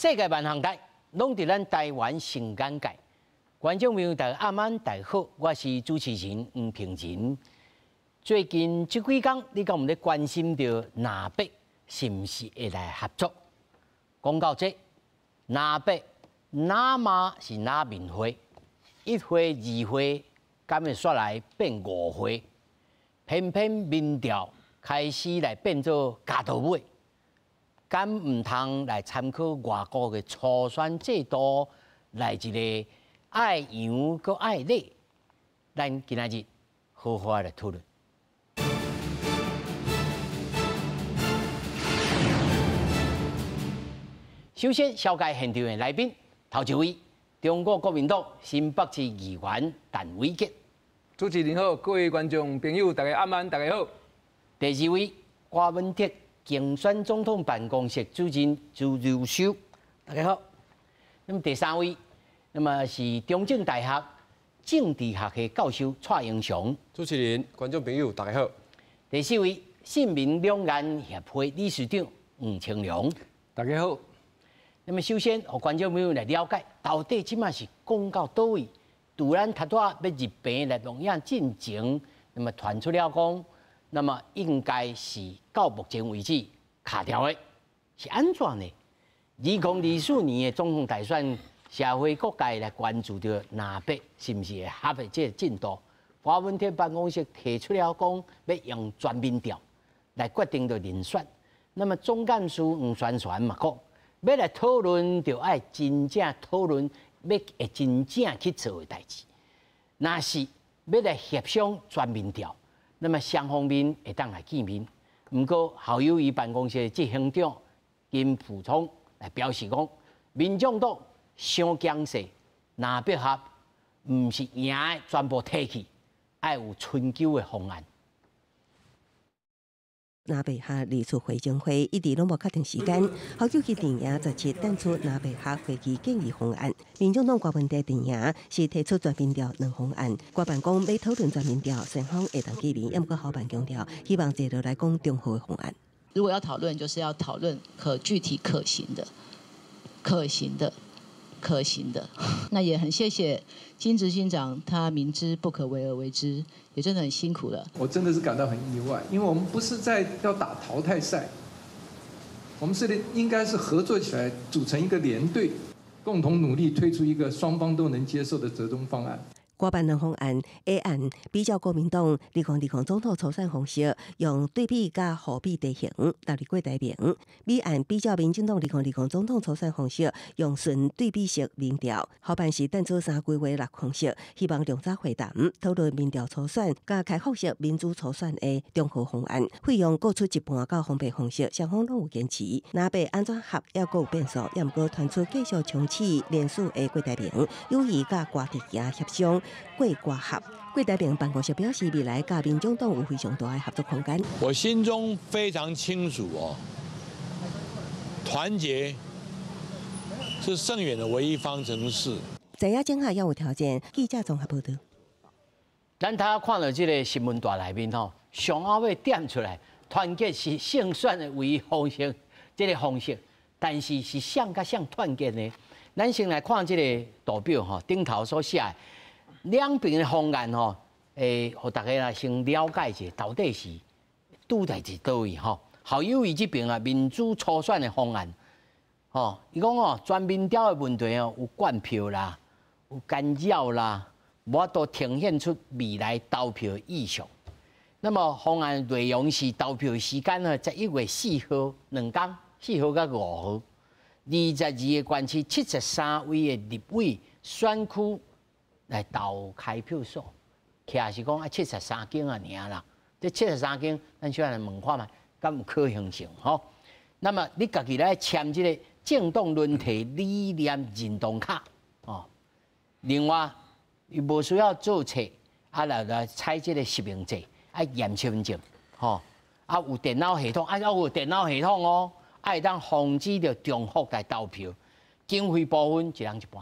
世界万行台，拢伫咱台湾成眼界。观众朋友，大家暗安，大家好，我是主持人黄平仁。最近这几天，你敢有咧关心到南北是毋是会来合作？讲到这，南北哪嘛是哪面花，一花二花，敢会煞来变五花？偏偏民调开始来变做加头尾。 敢唔通来参考外国嘅初选制度，来一个爱扬搁爱丽，咱今仔日好好来讨论。首先，小介现场嘅来宾，头一位，中国国民党新北市议员陈伟杰。主持人好，各位观众朋友，大家晚安，大家好。第二位，郭文哲。 竞选总统办公室主任朱佑秀，大家好。那么第三位，那么是中正大学政治学系教授蔡英雄。主持人、观众朋友，大家好。第四位，新民两岸协会理事长黄清良，大家好。那么首先，和观众朋友来了解，到底即马是讲到倒位？突然他要入病来录影进前，那么传出了讲。 那么应该是到目前为止卡条的，是安怎呢？2024年的总统大选，社会各界来关注着南北是不是会合的这个进度。柯文哲办公室提出了讲，要用全民调来决定着人选。那么总干事黄宣传嘛讲，要来讨论就爱真正讨论，要会真正去做的代志。那是要来协商全民调。 那么双方面会当来见面，不过校友谊办公室的执行长金溥聪来表示讲，民众党伤强势，南北合唔是赢的全部摕去，要有春秋的方案。 南北合二次会政会一直拢无确定时间，校友期电影17展出南北合会期建议方案。民众党郭文哲电影是提出全民调两方案，郭办讲要讨论全民调，双方会当见面，也毋过校办强调，希望坐落来讲中和的方案。如果要讨论，就是要讨论具体可行的、可行的。那也很谢谢金执行长，他明知不可为而为之，也真的很辛苦了。我真的是感到很意外，因为我们不是在要打淘汰赛，我们应该是合作起来，组成一个联队，共同努力推出一个双方都能接受的折中方案。 郭办两方案 ，A 案比较国民党2020总统初选方式，用对比加互比地形来过台名；B 案比较民进党2020总统初选方式，用纯对比式民调。校办是等做3规划6方式，希望量早会谈讨论民调初选加开放式民主初选的综合方案，费用各出一半到封闭方式，双方拢有坚持。南北安怎合也各有变数，也毋过传出继续重启联署的过台名，友谊甲瓜地亚协商。 过瓜合，过台铭办公室表示，未来甲民众党有非常大的合作空间。我心中非常清楚哦，团结是胜远的唯一方程式。知影政客也有条件，记者综合报道。咱大家看到这个新闻大内面吼，上后尾点出来，团结是胜选的唯一方式，这个方式，但是是向甲向团结呢？咱先来看这个图表吼，顶头所写的。 两边的方案吼，互大家来先了解一下，到底是拄在一倒位吼。校友谊这边啊，民主初选的方案，吼，伊讲哦，全民调的问题哦，有灌票啦，有干扰啦，无都呈现出未来投票的意向。那么方案内容是投票时间呢，11月4号2天，4号到5号，22个县市73位的立委选区。 来投开票所，徛是讲啊73间啊尔啦，这73间，咱先来问看嘛，敢有可行性吼？那么你家己来签这个政党轮替理念认同卡哦。另外，伊无需要注册，啊来采这个实名制，啊验身份证吼，啊有电脑系统，啊要有电脑系统哦，啊会当防止着重复来投票，经费部分一人一半。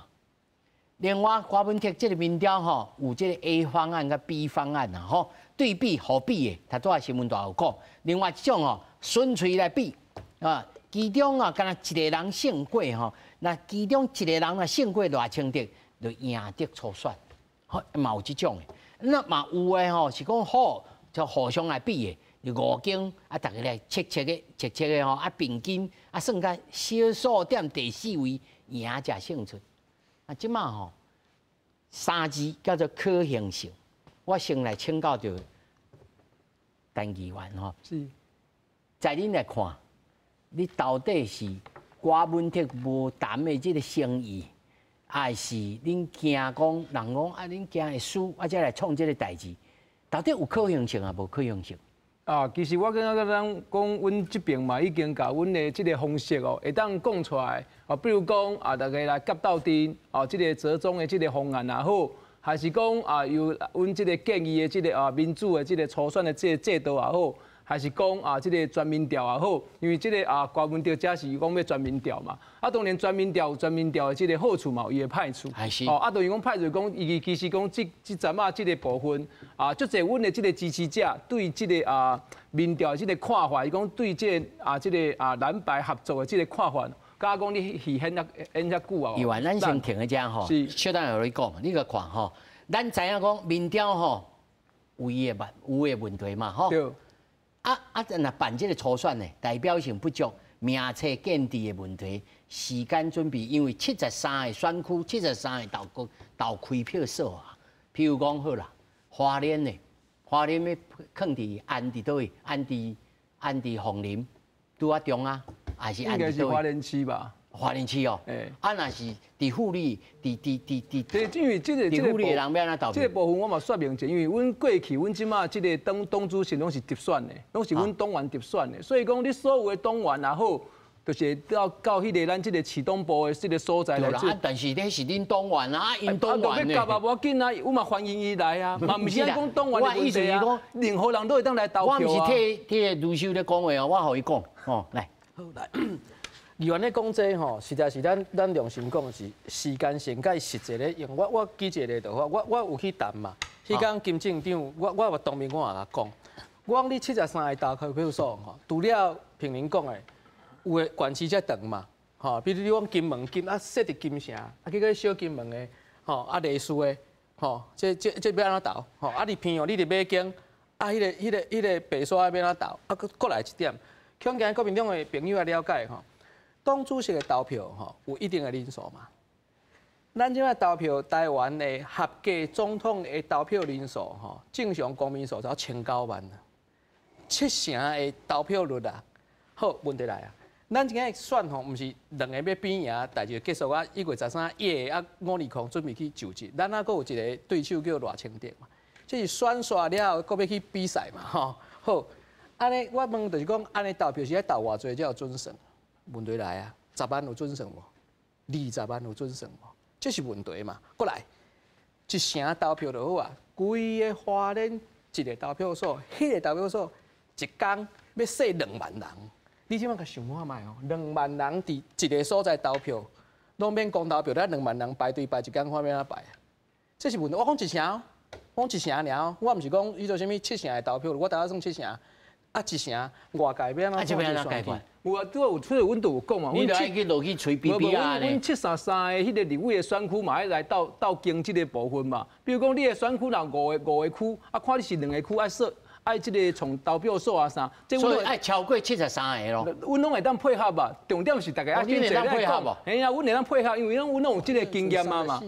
另外，郭文哲这个民调吼，有这个 A 方案跟 B 方案呐吼，对比互比的，他都在新闻大有讲。另外一种哦，纯粹来比啊，其中啊，敢若一个人胜过吼，那其中一个人若胜过赖清德，就赢得初选，好嘛有即种的。那嘛有诶吼，是讲好就互相来比的，就5间啊，大家来切的吼，啊平均啊算甲小数点第4位赢才胜出。啊，即马吼3字叫做可行性，我先来请教着陈议员吼，是，在恁来看，你到底是郭文哲无谈的即个生意？还是恁惊讲人讲啊，恁惊会输，啊，才来创这个代志，到底有可行性啊？无可行性？啊，其实我感觉咱讲，阮这边嘛，已经甲阮的这个方式哦，会当讲出来。啊，比如讲啊，大家来夹斗阵，啊，这个折中的这个方案也好，还是讲啊，由阮这个建议的这个啊民主的这个初选的这个制度也好。还是讲啊，这个全民调也好，因为这个啊，郭文哲只是讲要全民调嘛。啊，当然全民调有全民调的这个好处嘛，有伊的歹处。还是哦，啊，等于讲歹处讲，伊其实讲这阵啊，这个部分啊，足侪阮的这个支持者对这个啊民调这个看法，伊讲对这个啊这个啊蓝白合作的这个看法，甲讲你戏演遐久啊。议员，咱先停一下吼，小等下有你讲，你个看吼，咱知影讲民调吼有伊的问题嘛吼。对。那办这个初选呢，代表性不足，名册建制的问题，时间准备，因为73个选区，73个投开票所啊。譬如讲好啦，花莲要放伫安伫倒位，安伫凤林，拄啊中啊，还是安伫倒位？应该是花莲区吧。花莲区哦，啊，若是伫富里，伫，因为这个富里的人要安投票？这个部分我嘛说明者，因为阮过去阮即马这个党主席拢是直选的，拢是阮党员直选的，所以讲你所有的党员也好，就是到迄个咱这个市党部的这个所在来做。但是这是恁党员啊，因党员呢？要夹嘛无要紧啊，我嘛欢迎伊来啊，嘛毋是讲党员的问题啊，任何人都会当来投票啊。我毋是替卢秀咧讲话哦，我互伊讲哦，来。好来。议员咧讲这吼，实在是咱良心讲是时间性甲实际咧用。我举一个例就好，我有去谈嘛。迄天金正长，我当面我也甲讲，我讲你73个投开票所吼，除了平民讲的，有诶县市才长嘛，吼，比如你讲金门设伫金城，啊，去个小金门诶，吼，啊类似诶，吼，这要安怎投？吼，啊你偏哦，你伫马经，啊迄个白沙要安怎投？啊，过来一点，向今国民党诶朋友来了解吼。党主席的投票吼有一定的人数嘛？咱即摆投票，台湾的合计总统的投票人数吼，正常公民数才1900万，70%的投票率啊。好，问题来啊，咱今个选吼，毋是两个要变赢，代志结束啊，1月13夜啊，520准备去就职，咱还阁有一个对手叫赖清德嘛，这是选刷了后，阁要去比赛嘛，吼。好，安尼我问就是讲，安尼投票是要投偌济才有准绳？问题来啊，10万有准绳无？20万有准绳无？这是问题嘛。过来，一成投票就好啊。规个花莲一个投票所，迄个投票所一天要洗2万人。你即摆甲想看卖哦，2万人伫一个所在投票，拢免公投票，咱2万人排队排一天，看要安排啊？这是问题。我讲一成，我讲一成尔，我毋是讲伊做啥物70%的投票，我大概算70%。啊，一成外界要安怎解决？有啊，拄有出来，阮都有讲嘛。你来去落去吹 BB 啊阮733个迄个立委的选区嘛，要来到经这个部分嘛。比如讲，你的选区若5个区，啊，看你是2个区爱设爱这个从投票所啊啥，所以爱超过73个咯。阮拢会当配合吧，重点是大家要你会当配合无？哎呀，阮会当配合，因为阮拢有这个经验啊嘛。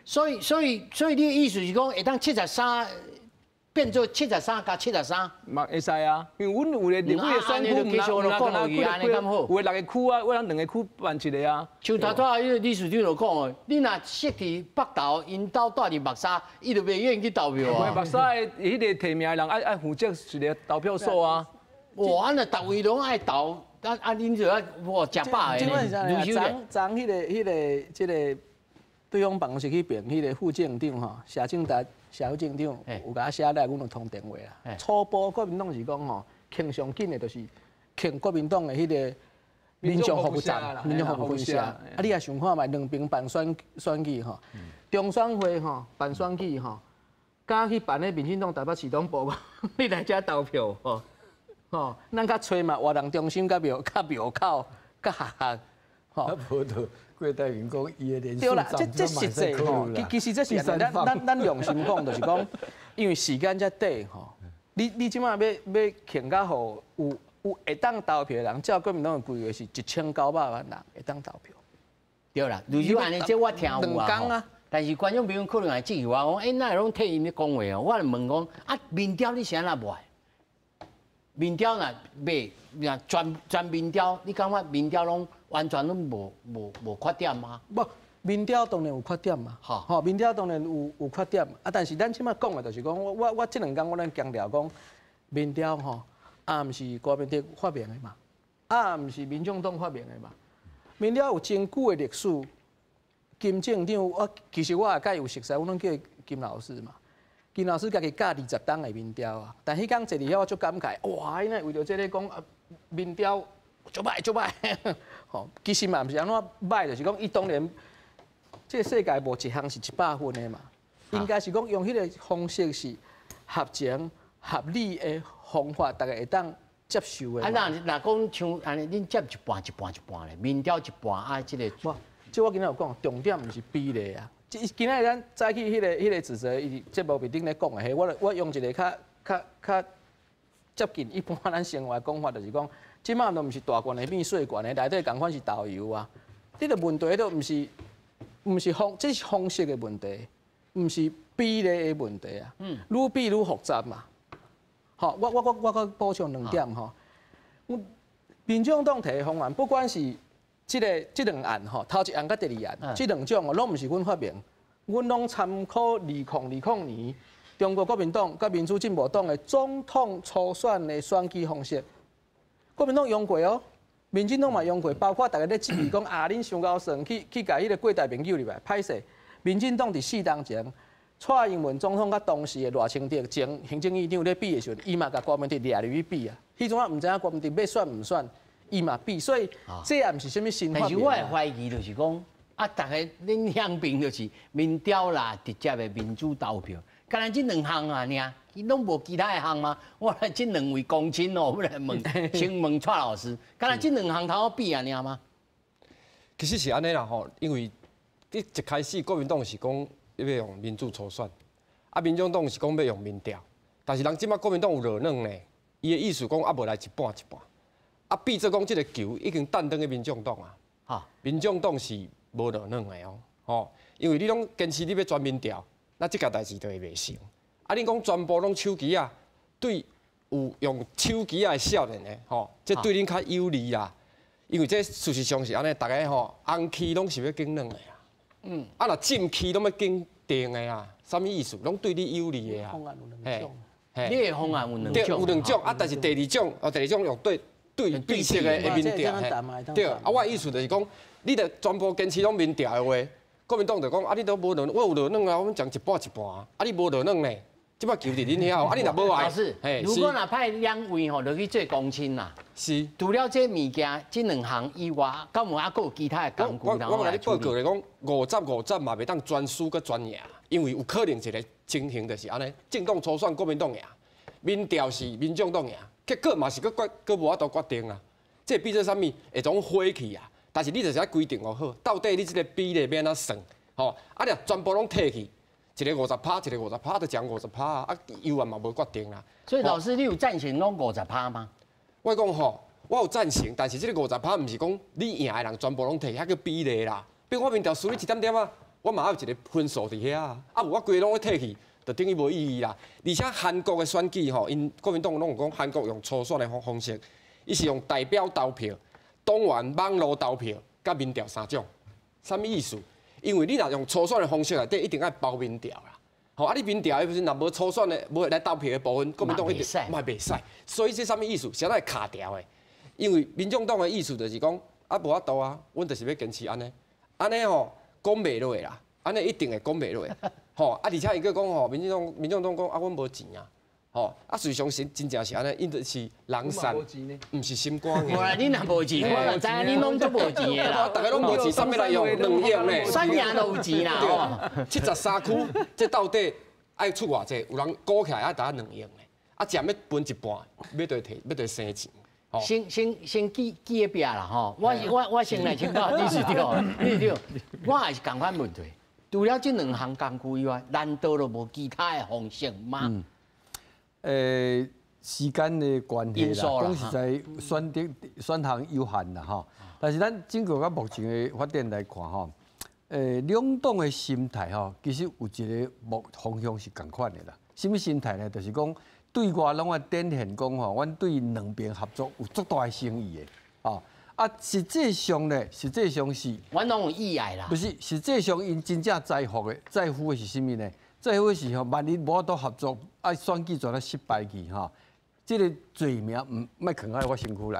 所以你的意思是讲，会当73。变做73加73，嘛会使啊，因为阮有个立委的选区，有个6个区啊，我咱2个区办一个啊。像头头迄个理事长就讲哦，你若设伫北投，因兜住伫目沙，伊就袂愿意去投票啊。目沙的迄个提名的人爱负责一个投票所啊。哇，安尼逐位拢爱投，恁就要哇食饱的呢。昨迄个对方办公室去辩，迄个副县长吼，谢正达。社会政长有甲我写来，阮就通电话啦。初步国民党是讲吼，倾上紧的，就是倾国民党的迄个民众服务站、民众服务分社。啊，你也想看觅两边办选举吼，中选会吼办选举吼，敢去办咧民进党台北市党部，你来遮投票吼，咱较找嘛，活动中心、甲庙口、甲学校，吼。无到郭台铭讲伊的连续对啦，涨这实际吼，其实这是咱良心讲，就是讲，因为时间遮短吼，你即马要劝甲好有会当投票的人，照国民党的规划是1900万人会当投票。对啦，如果安尼，这我听有2天啊。但是观众朋友可能会质疑我讲，那拢替因咧讲话哦。我就问讲，民调你是安那卖？民调若卖，全民调，你感觉民调拢完全拢无缺点吗？不，民调当然有缺点嘛。吼，民调当然有缺点但是咱即马讲的就是讲，我这2天我咱强调讲，民调吼。毋是国民党发明的嘛，毋是民众党发明的嘛。民调有真久的历史，金正长，其实我也甲伊有熟悉，我拢叫金老师嘛。金老师家己教20档的民调啊，但迄天坐伫遐我足感慨，哇！伊那为着这个讲民调足歹，吼，其实嘛毋是安怎歹，就是讲伊当然，这个世界无一项是100分的嘛，应该是讲用迄个方式是合情合理的。方法大家会当接受的。若讲像安尼，恁接一半咧，民调一半即个。哇，即我今仔有讲，重点毋是比例啊。今仔咱早起迄个指责，伊节目面顶咧讲的迄，我用一个较接近一般咱生活的讲法，就是讲，即马都毋是大罐的变细罐的，内底共款是豆油啊。这个问题都毋是这是方式的问题，毋是比例的问题啊。愈比愈复杂嘛。好，我搁补充2点吼。民众党提的方案，不管是这2案吼，头一案甲第2案，这2种哦，拢毋是阮发明，阮拢参考2020年中国国民党甲民主进步党的总统初选的选举方式。国民党用过哦，民进党嘛用过，包括大家咧质疑讲恁伤高算去甲迄个郭台铭救入来，歹势。民进党伫4当前。蔡英文总统甲当时的赖清德前行政院长咧比的时候，伊嘛甲国民党掠入去比啊。迄阵啊，毋知影国民党要选毋选，伊嘛比，所以这也毋是啥物新发明。但是我会怀疑就是讲，大家恁向兵就是民调啦，直接的民主投票，干那这2项啊，尔，伊拢无其他的项吗？我来这2位公亲哦，我来先问蔡老师，干那这2项头比啊，尔吗？其实是安尼啦吼，因为一开始国民党是讲。要用民主初选，民众党是讲要用民调，但是人即马国民党有落软呢，伊的意思讲无来一半，变做讲即个球已经弹登去民众党啊，民众党是无落软的哦，因为你拢坚持你要全民调，那即件代志就会袂成。你讲全部拢手机啊，对有用手机啊的少年的这对恁较有利啦，因为这事实上是安尼，大家红气拢是要经软的。若禁区拢要经定的啊，啥物意思？拢对你有利的啊。方案有2种，你的方案有2种，对，有2种但是第二种用对式的民调，对。我的意思就是讲，你得全部坚持拢民调的话，国民党就讲你都无落，我有落软啊，我们讲一半你无落软呢，即摆球伫恁遐，你若无来，老师，如果若派2位落去做公亲啦，是。除了这物件，这2项以外，敢有还有其他的工具？我来报告来讲，50嘛袂当专输佮专赢，因为有可能一个情形就是安尼，政党初选国民党赢，民调是民众党赢，结果嘛是佮无法度决定啊。这变做啥物？会种火气啊！但是你就是爱规定好，到底你这个比例要安怎算？若全部拢摕去。一个50%，一个50%，就讲50%啊！犹原嘛无决定啦。所以老师，你有赞成拢50%吗？我讲我有赞成，但是这个50%毋是讲你赢的人全部拢摕遐个比例啦。比如我民调输你一点点啊，我嘛有一个分数伫遐啊。无我规个拢要摕去，就等于无意义啦。而且韩国的选举因国民党拢有讲韩国用初选的方式，伊是用代表投票、党员网络投票、甲民调3种，啥物意思？因为你若用初选的方式内底，一定爱包民调啦。你民调的不是若无初选的、无来投票的部分，国民党一定嘛袂使。所以这啥物意思？是安尼卡掉的。因为民众党的意思就是讲，无法度啊，阮就是要坚持安尼，讲袂落啦，安尼一定会讲袂落。而且伊个讲民众党讲阮无钱啊。事实上是真正是安尼，因就是人善，毋是心肝的。无啦，你若无钱，我知影你拢都无钱的啦。大家拢无钱，啥物来用2亿呢？选赢都有钱啦。73区，这到底爱出偌济？有人估起来爱达2亿呢？要分一半，要对生钱。先记个别啦吼，我先来请教理事长，理事长，我也是同款问题。除了这两项工具以外，难道就无其他的方式吗？时间的关系啦，讲实在选项有限啦吼。但是咱经过到目前的发展来看吼，两党的心态吼，其实有一个方向是共款的啦。什么心态呢？就是讲对外拢会展现讲吼，阮对两边合作有足大的诚意的哦。啊，实际上是，阮拢有意爱啦。不是，实际上因真正在乎的是啥物呢？在乎的是吼，万一无法度合作，啊选举做了失败去吼，这个罪名莫藏在我身躯内。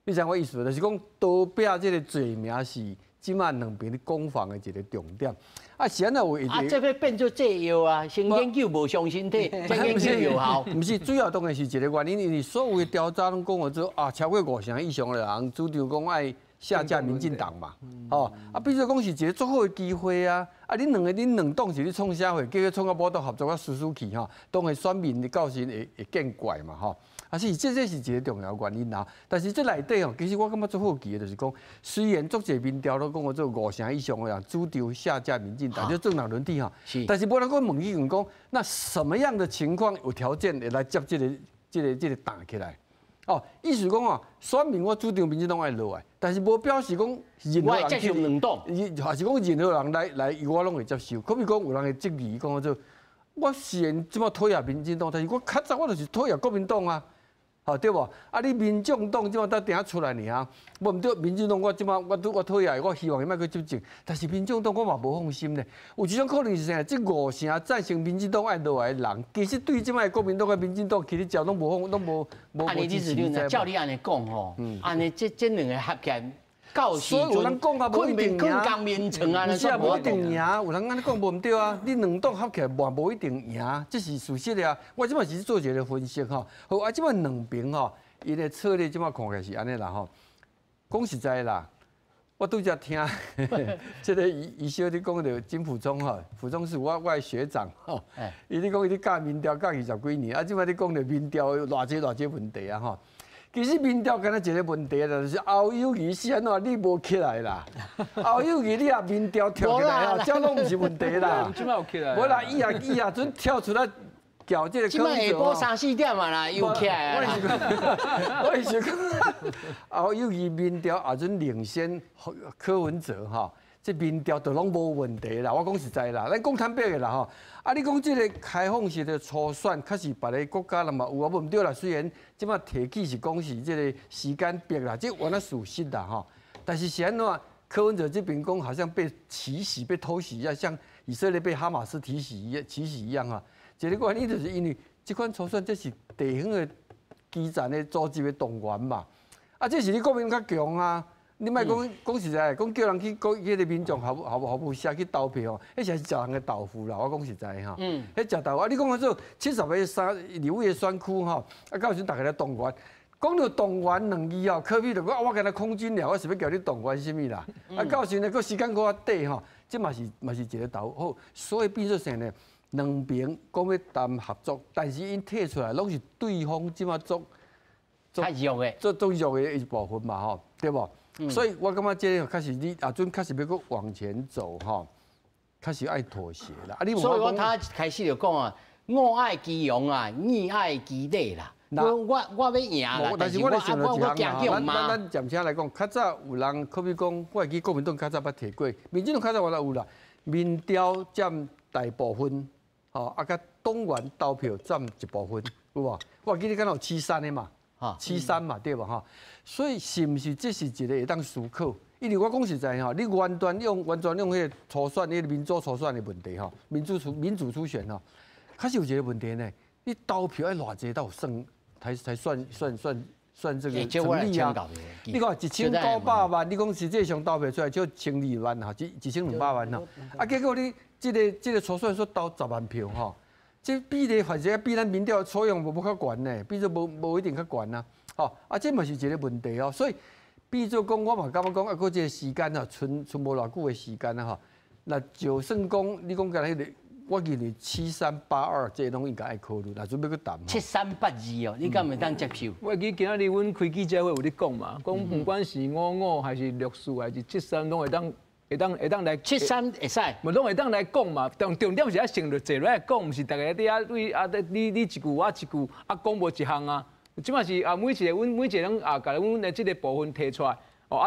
你知我意思，就是讲多表这个罪名是即马两边攻防的一个重点。啊，是安那有一个。这要变做制药啊，先研究无伤身体，先研究有效。唔是，主要当然是一个原因，因为所有的调查拢讲话做啊，超过50%以上的人主张讲爱下架民进党嘛。哦，啊，比如讲是一个足好的机会啊。啊，恁两党是咧创啥货？结果创到无到合作啊，输去吼，当然选民的教训会见怪嘛吼。啊，是这是一个重要原因啊。但是这内底吼，其实我感觉最好奇的就是讲，虽然足侪民调都讲我做50%以上的人主张下架民进党，就政党轮替哈。但是无人讲问伊讲，那什么样的情况有条件来接这个打起来？哦，意思讲哦，选民我主张民进党爱落来，但是无表示讲任何人接受两党，还是讲任何人来我拢会接受。可比讲有人会质疑讲做，我虽然即马讨厌民进党，但是我较早我就是讨厌国民党啊。哦，对无？啊，你民众党即马才定出来尔，无毋对，民进党我即马我讨厌，我希望伊莫去执政。但是民众党我嘛无放心咧。有一种可能是啥？这50%赞成民进党爱落来的人，其实对即摆国民党跟民进党其实照拢无支持。照你安尼讲吼，安尼这两个合起来。所以有人讲啊，无一定赢。不是啊，无一定赢。有人安尼讲无毋对啊，你两党合起来嘛无一定赢，这是事实啊。我即摆是做一个分析吼，好啊，即摆两边吼，伊的策略即摆看起来是安尼啦吼。讲实在啦，我拄则听这个伊小咧讲着金溥聪吼，溥聪是我的学长吼，伊咧讲伊咧教民调教20几年，啊，即摆咧讲着民调偌济问题啊吼。其实民调敢若一个问题啦，就是侯友宜是安怎你无起来啦？侯友宜你也民调跳起来啊，这拢毋是问题啦。即摆有起来。无啦，伊也准跳出来叫这个。即摆下晡3、4点嘛啦，又起来啦。我是讲，侯友宜民调也准领先柯文哲吼。这民调都拢无问题啦，我讲实在啦，咱讲坦白的啦吼。啊，你讲这个开放式的初选，确实别个国家人嘛有啊，无毋对啦。虽然即马提起是讲是这个时间逼啦，这原来事实啦吼。但是是安怎？柯文哲这边讲好像被奇袭、被偷袭一样，像以色列被哈马斯奇袭一样啊。一个原因就是因为这款初选这是地方的基层的组织的动员嘛。啊，这是你国民较强啊。你莫讲实在，讲叫人去迄个民众毫不下去投票吼，迄是食人的豆腐啦。我讲实在吼，迄食豆腐啊！你讲个做70个立委的选区吼，啊，到时大家咧动员，讲到动员2字吼，可比就讲我跟他空军了，我是要叫你动员什么啦？啊，到时呢，个时间搁较短吼，这嘛是一个豆腐。好，所以变做啥呢？两边讲要谈合作，但是因摕出来拢是对方即马做弱的，做弱的一部分嘛吼，对无？所以我感觉这个开始你啊，准开始要搁往前走哈，开始爱妥协啦。啊，所以我他开始就讲啊，我爱基勇啊，你爱基底啦。我要赢啦，但是我想到一项哈，咱暂且来讲，较早有人可比讲，我会记国民党较早捌提过，民进党较早我也有啦，民调占大部分，吼啊，甲党员投票占一部分，有无？我记得敢有73的嘛。73嘛，对吧？哈，所以是毋是这是一个会当思考？因为我讲实在哈，你完全用迄个初选、迄个民主初选的问题哈，民主初选哈，确实有一个问题呢。你投票要偌济才有才算这个成立啊？你看1900万，你讲实际上投票出来就12万哈，1200万哈，啊，结果你这个初选说投10万票哈。这比例反正比咱民调采用无较悬呢，比做无一定较悬呐。吼，啊，这嘛是一个问题哦。所以，比做讲，我嘛感觉讲，啊，个这个时间啊，剩无偌久的时间啊，吼。那就算讲，你讲干迄个，我认为7382这拢应该爱考虑，那准备去谈。7382哦，你敢会当接受？我记今仔日阮开记者会有咧讲嘛，讲不管是55还是64还是73，拢会当来。73会使，无拢会当来讲嘛。重点是要成立坐落来讲，毋是大家伫你一句我一句讲无一项啊。即嘛是每一个人甲阮的即个部分提出来。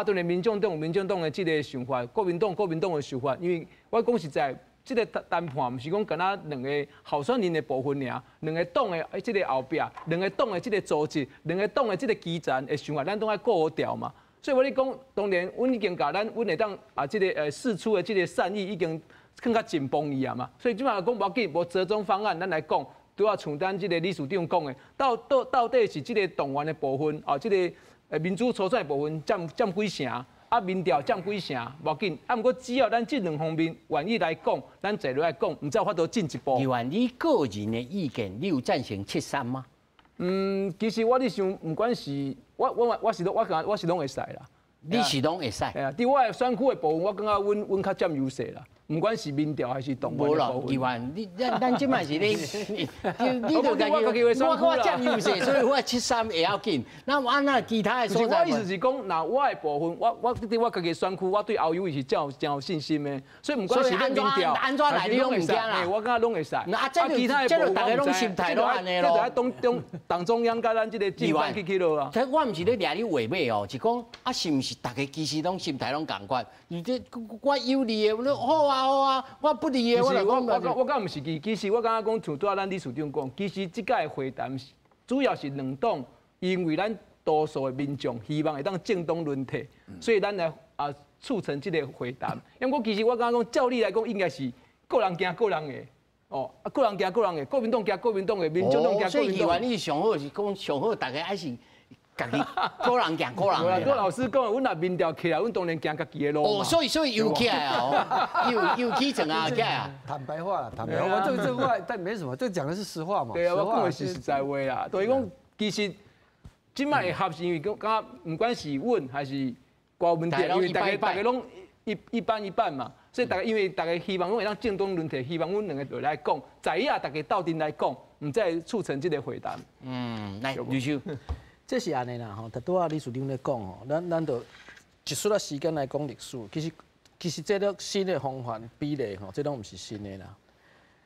对民众党的即个想法，国民党的想法，因为我讲实在，即个谈判毋是讲干那两个候选人的部分尔，两个党的即个后壁，两个党的即个组织，两个党的即个基层的想法，咱都爱顾好调嘛。所以我咧讲，当然，阮已经甲阮会当即个释出的即个善意已经更较紧绷伊啊嘛。所以即嘛讲无要紧，无折中方案，咱来讲，拄啊像咱即个理事长讲的，到底是即个动员的部分，即个。民主初选的部分占几成，民调占几成，无要紧。毋过只要咱这两方面愿意来讲，咱坐落来讲，毋才有法度进一步。议员，你个人的意见，你有赞成73吗？其实我咧想，不管是我是拢会使啦。你是拢会使？伫我的选区的部分，我感觉阮较占优势啦。不管是民调还是动员的部分。议员，咱即摆是咧，你就家己我占优势，所以我73会要紧。那安那其他的所在？我意思是讲，那我的部分，我家己选区，我对后友是真有信心的。所以不管是咱民调，安怎来你拢唔惊啦？我感觉拢会使。啊，其他的部分大家拢心态拢安尼咯。这党中央甲咱这个政府去咯啊。我唔是咧掠你话尾哦，是讲是毋是大家其实拢心态拢共款？而且我有利的，好啊，我不利的，我敢毋是其实我感觉讲，像拄仔咱理事长讲，其实即届会谈主要是两党，因为咱多数的民众希望会当政党轮替，所以咱来促成即个会谈。因为其实我感觉讲，照理来讲，应该是个人行个人的，个人行个人的，国民党行国民党的，民众党行国民党的。所以议员你上好是讲上好，大家还是。家己个人行个人的。我老实讲，阮若民调起来，阮当然行家己的路。所以又起来啊，又起成啊，起来啊。坦白话，我这话但没什么，这讲的是实话嘛。对啊，我讲的是实在话啦。所以讲，其实今摆会合是因为讲，不管是阮还是国民党，因为大家拢一般嘛，所以因为大家希望阮会当政党轮替，希望阮两个来讲，在野大家斗阵来讲，唔再促成这个会谈。来，吕秀。这是安尼啦吼，拄仔理事长咧讲吼，咱就一撮时间来讲历史。其实这个新的方法比例吼，这拢毋是新的啦。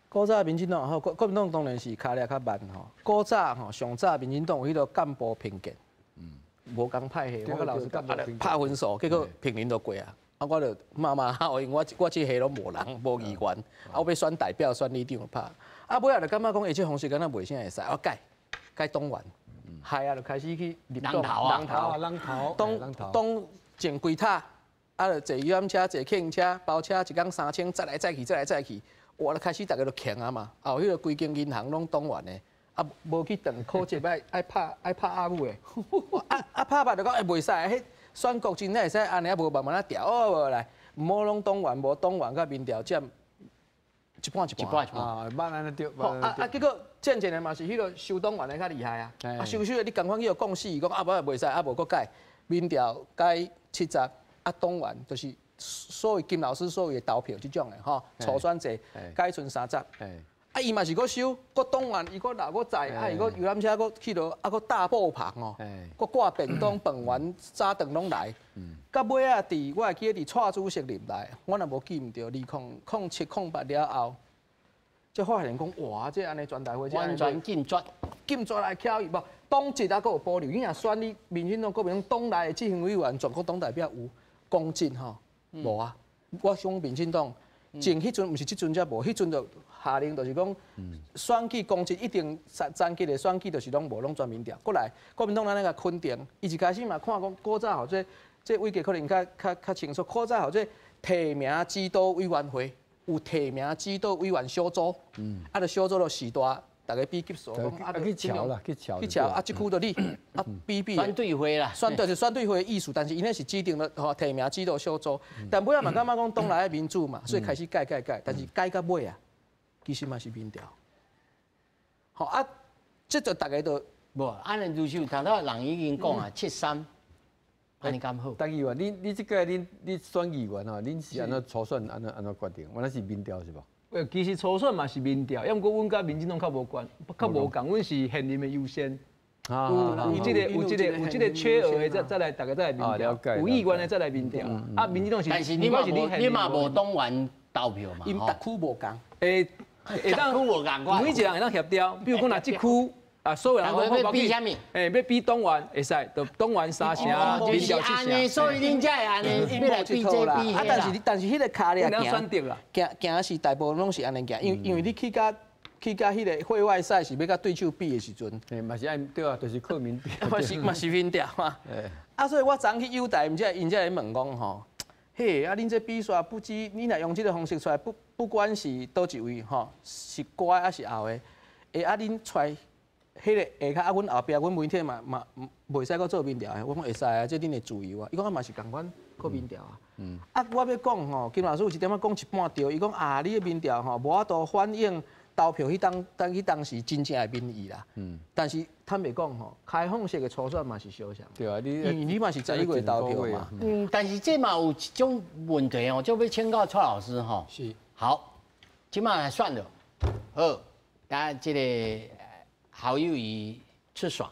古早民进党吼，国民党当然是脚力较慢吼。古早吼，上早民进党有迄个干部偏见，无讲派系，我老师拍分数，结果平民都过啊。我就骂吼，因为我这系拢无人，无议员，我要选代表、选里长拍。尾仔就感觉讲，这方式敢若袂啥会使，我改党员。害啊，就开始去人头，当前几塔，就坐游览车、坐客运车、包车，一工3000，再来再去，我就开始大家都强啊嘛。迄个规间银行拢党员的，无去等考级爱拍阿母的，拍就讲袂使，迄选国真会使安尼无慢慢调，无来，毋好拢党员，无党员甲民调占一半，慢安尼对。结果渐渐的嘛是迄个收党员的较厉害啊，收的你共款去互讲死，讲无袂使，无搁改，民调改70，党员就是所谓金老师所谓的投票这种的吼，初选制改剩30。伊嘛是搁收，搁党员伊搁留搁在，伊搁游览车搁去到，搁大布棚哦，搁挂便当、饭圆、早顿拢来。到尾啊，我会记得蔡主席入来，我若无记唔对，2007、08了后，才发现讲哇，这安尼全大会完全禁绝来巧伊无，党籍还搁有保留，你若选你民进党、国民党党内的执行委员、全国党代表有公职吼，无啊，我想民进党。前迄阵毋是即阵才无，迄阵就下令就是讲，选举公职一定残疾的选举就是拢无拢全民调。过来国民党咱那个肯定，伊一开始嘛看讲古早吼这伟杰可能较清楚，古早吼这提名指导委员会有提名指导委员小组，就小组就时代。大家比级数，去瞧啦，去瞧，即区就你比。选对会啦，选对会的意思，但是因那是指定了提名指导小组，但尾仔嘛感觉讲党内的民主嘛，所以开始改，但是改到尾啊，其实嘛是民调。好这就大家都无，安尼就是头头人已经讲啊，73，安尼咁好。当议员，你这个你选议员哦，恁是安怎初选安怎决定？原来是民调是吧？其实初选嘛是民调，要毋过阮甲民进党较无关，较无共，阮是现任的优先。有这个缺额的再来，大家再来民调，有意愿的再来民调。啊，民进党是，但是你嘛无党员投票嘛，因特区无共，会当区无共，每一人会当协调，比如讲若这区。啊，所有人讲要比啥物？要比党员会使，就党员3成，民调7成。所以恁才会安尼，要来比这比啊，但是迄个卡咧行是大部分拢是安尼行，因为你去甲迄个会外赛是要甲对手比的时阵，嘛是按对啊，就是靠民调，嘛是民调嘛。啊，所以我昨去优待，因才来问讲吼，嘿，啊，恁这比赛不知你若用这个方式出来，不管是倒一位吼，是乖还是后的，啊，恁出来。迄个下骹啊，阮后壁阮媒体嘛袂使搁做民调的，我讲会使啊，这恁会自由啊。伊讲啊嘛是共款搁民调啊。啊，我要讲吼，金老师有一点仔讲一半对，伊讲啊，你的民调吼无法度反映投票迄当时真正的民意啦。但是坦白讲吼，开放式的初选嘛是小项。对啊，你嘛是11月投票嘛。但是这嘛有一种问题哦，就要请教蔡老师吼。是。好，即马来算了，好，咱这个。好友谊出爽，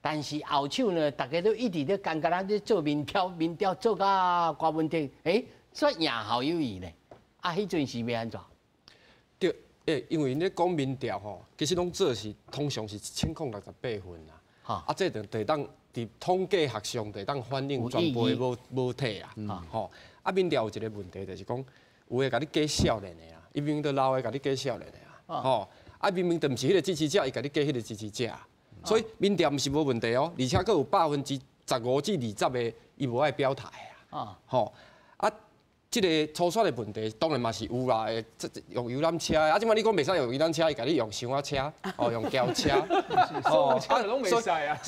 但是后手呢，大家都一直咧感觉咱咧做民调做甲瓜文定，煞赢好友谊呢？啊，迄阵是要安怎？对，因为咧讲民调吼，其实拢做是通常是1068分啦。哈，啊，这就当伫统计学上就当反映全部的无体啦。吼，啊，民调有一个问题就是讲，有诶甲你假少年的啦，伊明明都老诶甲你假少年的啦。吼。啊，明明就毋是迄个支持者，伊甲你加迄个支持者，所以民调毋是无问题哦，而且佫有15%至20%的伊无爱表态啊。吼，啊，即个初选的问题当然嘛是有啦，用游览车，啊，即摆你讲袂使用游览车，伊甲你用箱仔车，用轿车，哦，啊，拢袂使啊。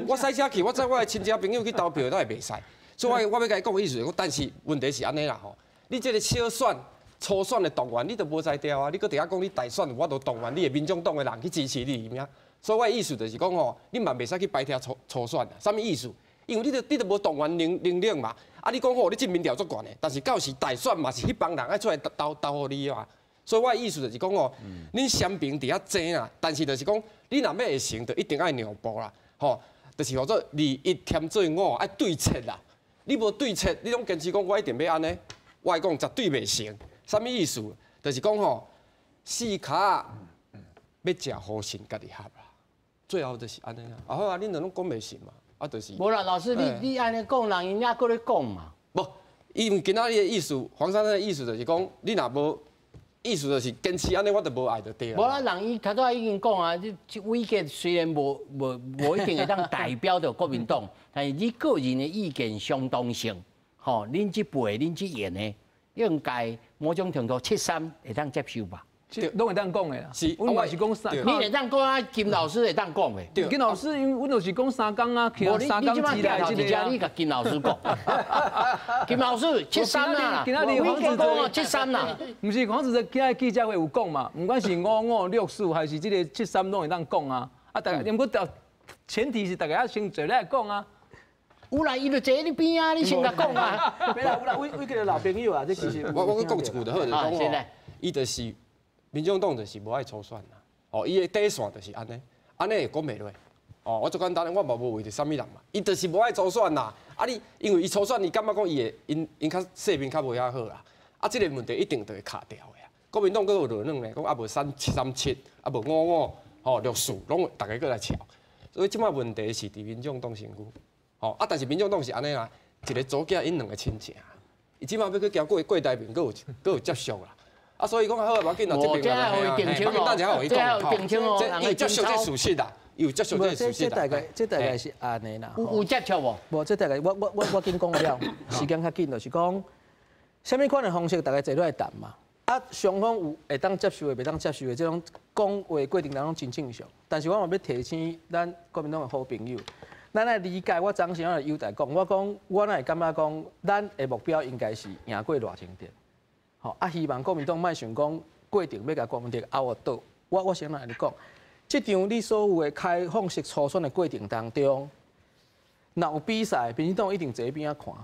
我赛车去，我载我的亲戚朋友去投票，都会袂使。所以我要甲伊讲的意思，但是问题是安尼啦吼，你即个小选。初选的党员你都无才调啊！你搁伫遐讲你大选，我都党员，你的民众党的人去支持你，有影？所以我的意思就是讲吼，你嘛袂使去摆脱初选啊！啥物意思？因为你都无党员能力嘛。啊，你讲吼，你进民调足悬的，但是到时大选嘛是迄帮人爱出来投互你啊。所以我的意思就是讲吼，恁双边伫遐争啦，但是就是讲，你若要会成，就一定爱让步啦。吼，就是叫做2+1添做5，爱对策啦。你无对策，你拢坚持讲我一定要安尼，我来讲绝对袂成。啥物意思？就是讲吼，四卡要食好心家己合啦。最后就是安尼啊。啊好啊，恁拢讲袂信嘛，啊就是。无啦，老师，你安尼讲，人家搁咧讲嘛。无，因为今仔日的意思，黄珊珊的意思就是讲，你若无意思就是坚持安尼，我就无爱就对啦。无啦，人伊头拄仔已经讲啊，这意见虽然无一定会当代表着国民党，但是你个人的意见相当性，吼，恁这辈、恁这演的。应该某种程度73会当接受吧？拢会当讲的啦。是，阮嘛是讲你会当讲啊，金老师会当讲的。对，金老师因为阮就是讲3工啊，去3工之内这个。你甲金老师讲，金老师73啦，今仔日黄子哲73啦，毋是黄子哲今仔记者会有讲嘛？不管是5564还是这个73拢会当讲啊。啊，大家，不过前提是大家要先坐来讲啊。有啦，伊就坐你边啊，你先甲讲啊。没啦，有啦，我个老朋友啊，这其实我讲一句就好，就是讲吼，伊就是民众党就是无爱初选啦。哦，伊的底线就是安尼，安尼会讲袂落。哦，我最简单的，我嘛无为着啥物人嘛，伊就是无爱初选啦。啊，你因为伊初选，伊感觉讲伊会因较性命较无遐好啦。啊，这个问题一定就会卡掉的啊。国民党佫有落软咧，讲啊无737，啊无55，吼64，拢大家佫来吵。所以即摆问题是伫民众党身躯。哦，啊，但是民众党是安尼啦，一个组囝因2个亲情，伊即马要去交过台面，佫有接触啦，啊，所以讲好，无紧啦，这边啦，大家好，伊讲，伊接受这事实啦，有接受这事实啦。这大概是安尼啦。有接触无？无，这大概我紧讲了，时间较紧，就是讲，什么款的方式，大家坐落来谈嘛。啊，双方有会当接受的，袂当接受的，这种讲话过程当中真正常。但是我嘛要提醒咱国民党的好朋友。咱来理解，我昨时我优待讲，我哪会感觉讲，咱的目标应该是赢过偌清点。吼，啊，希望国民党莫想讲过程要甲国民党拗倒。我先来讲，这场你所有的开放式初选的过程当中，若有比赛，民进党一定坐边仔看，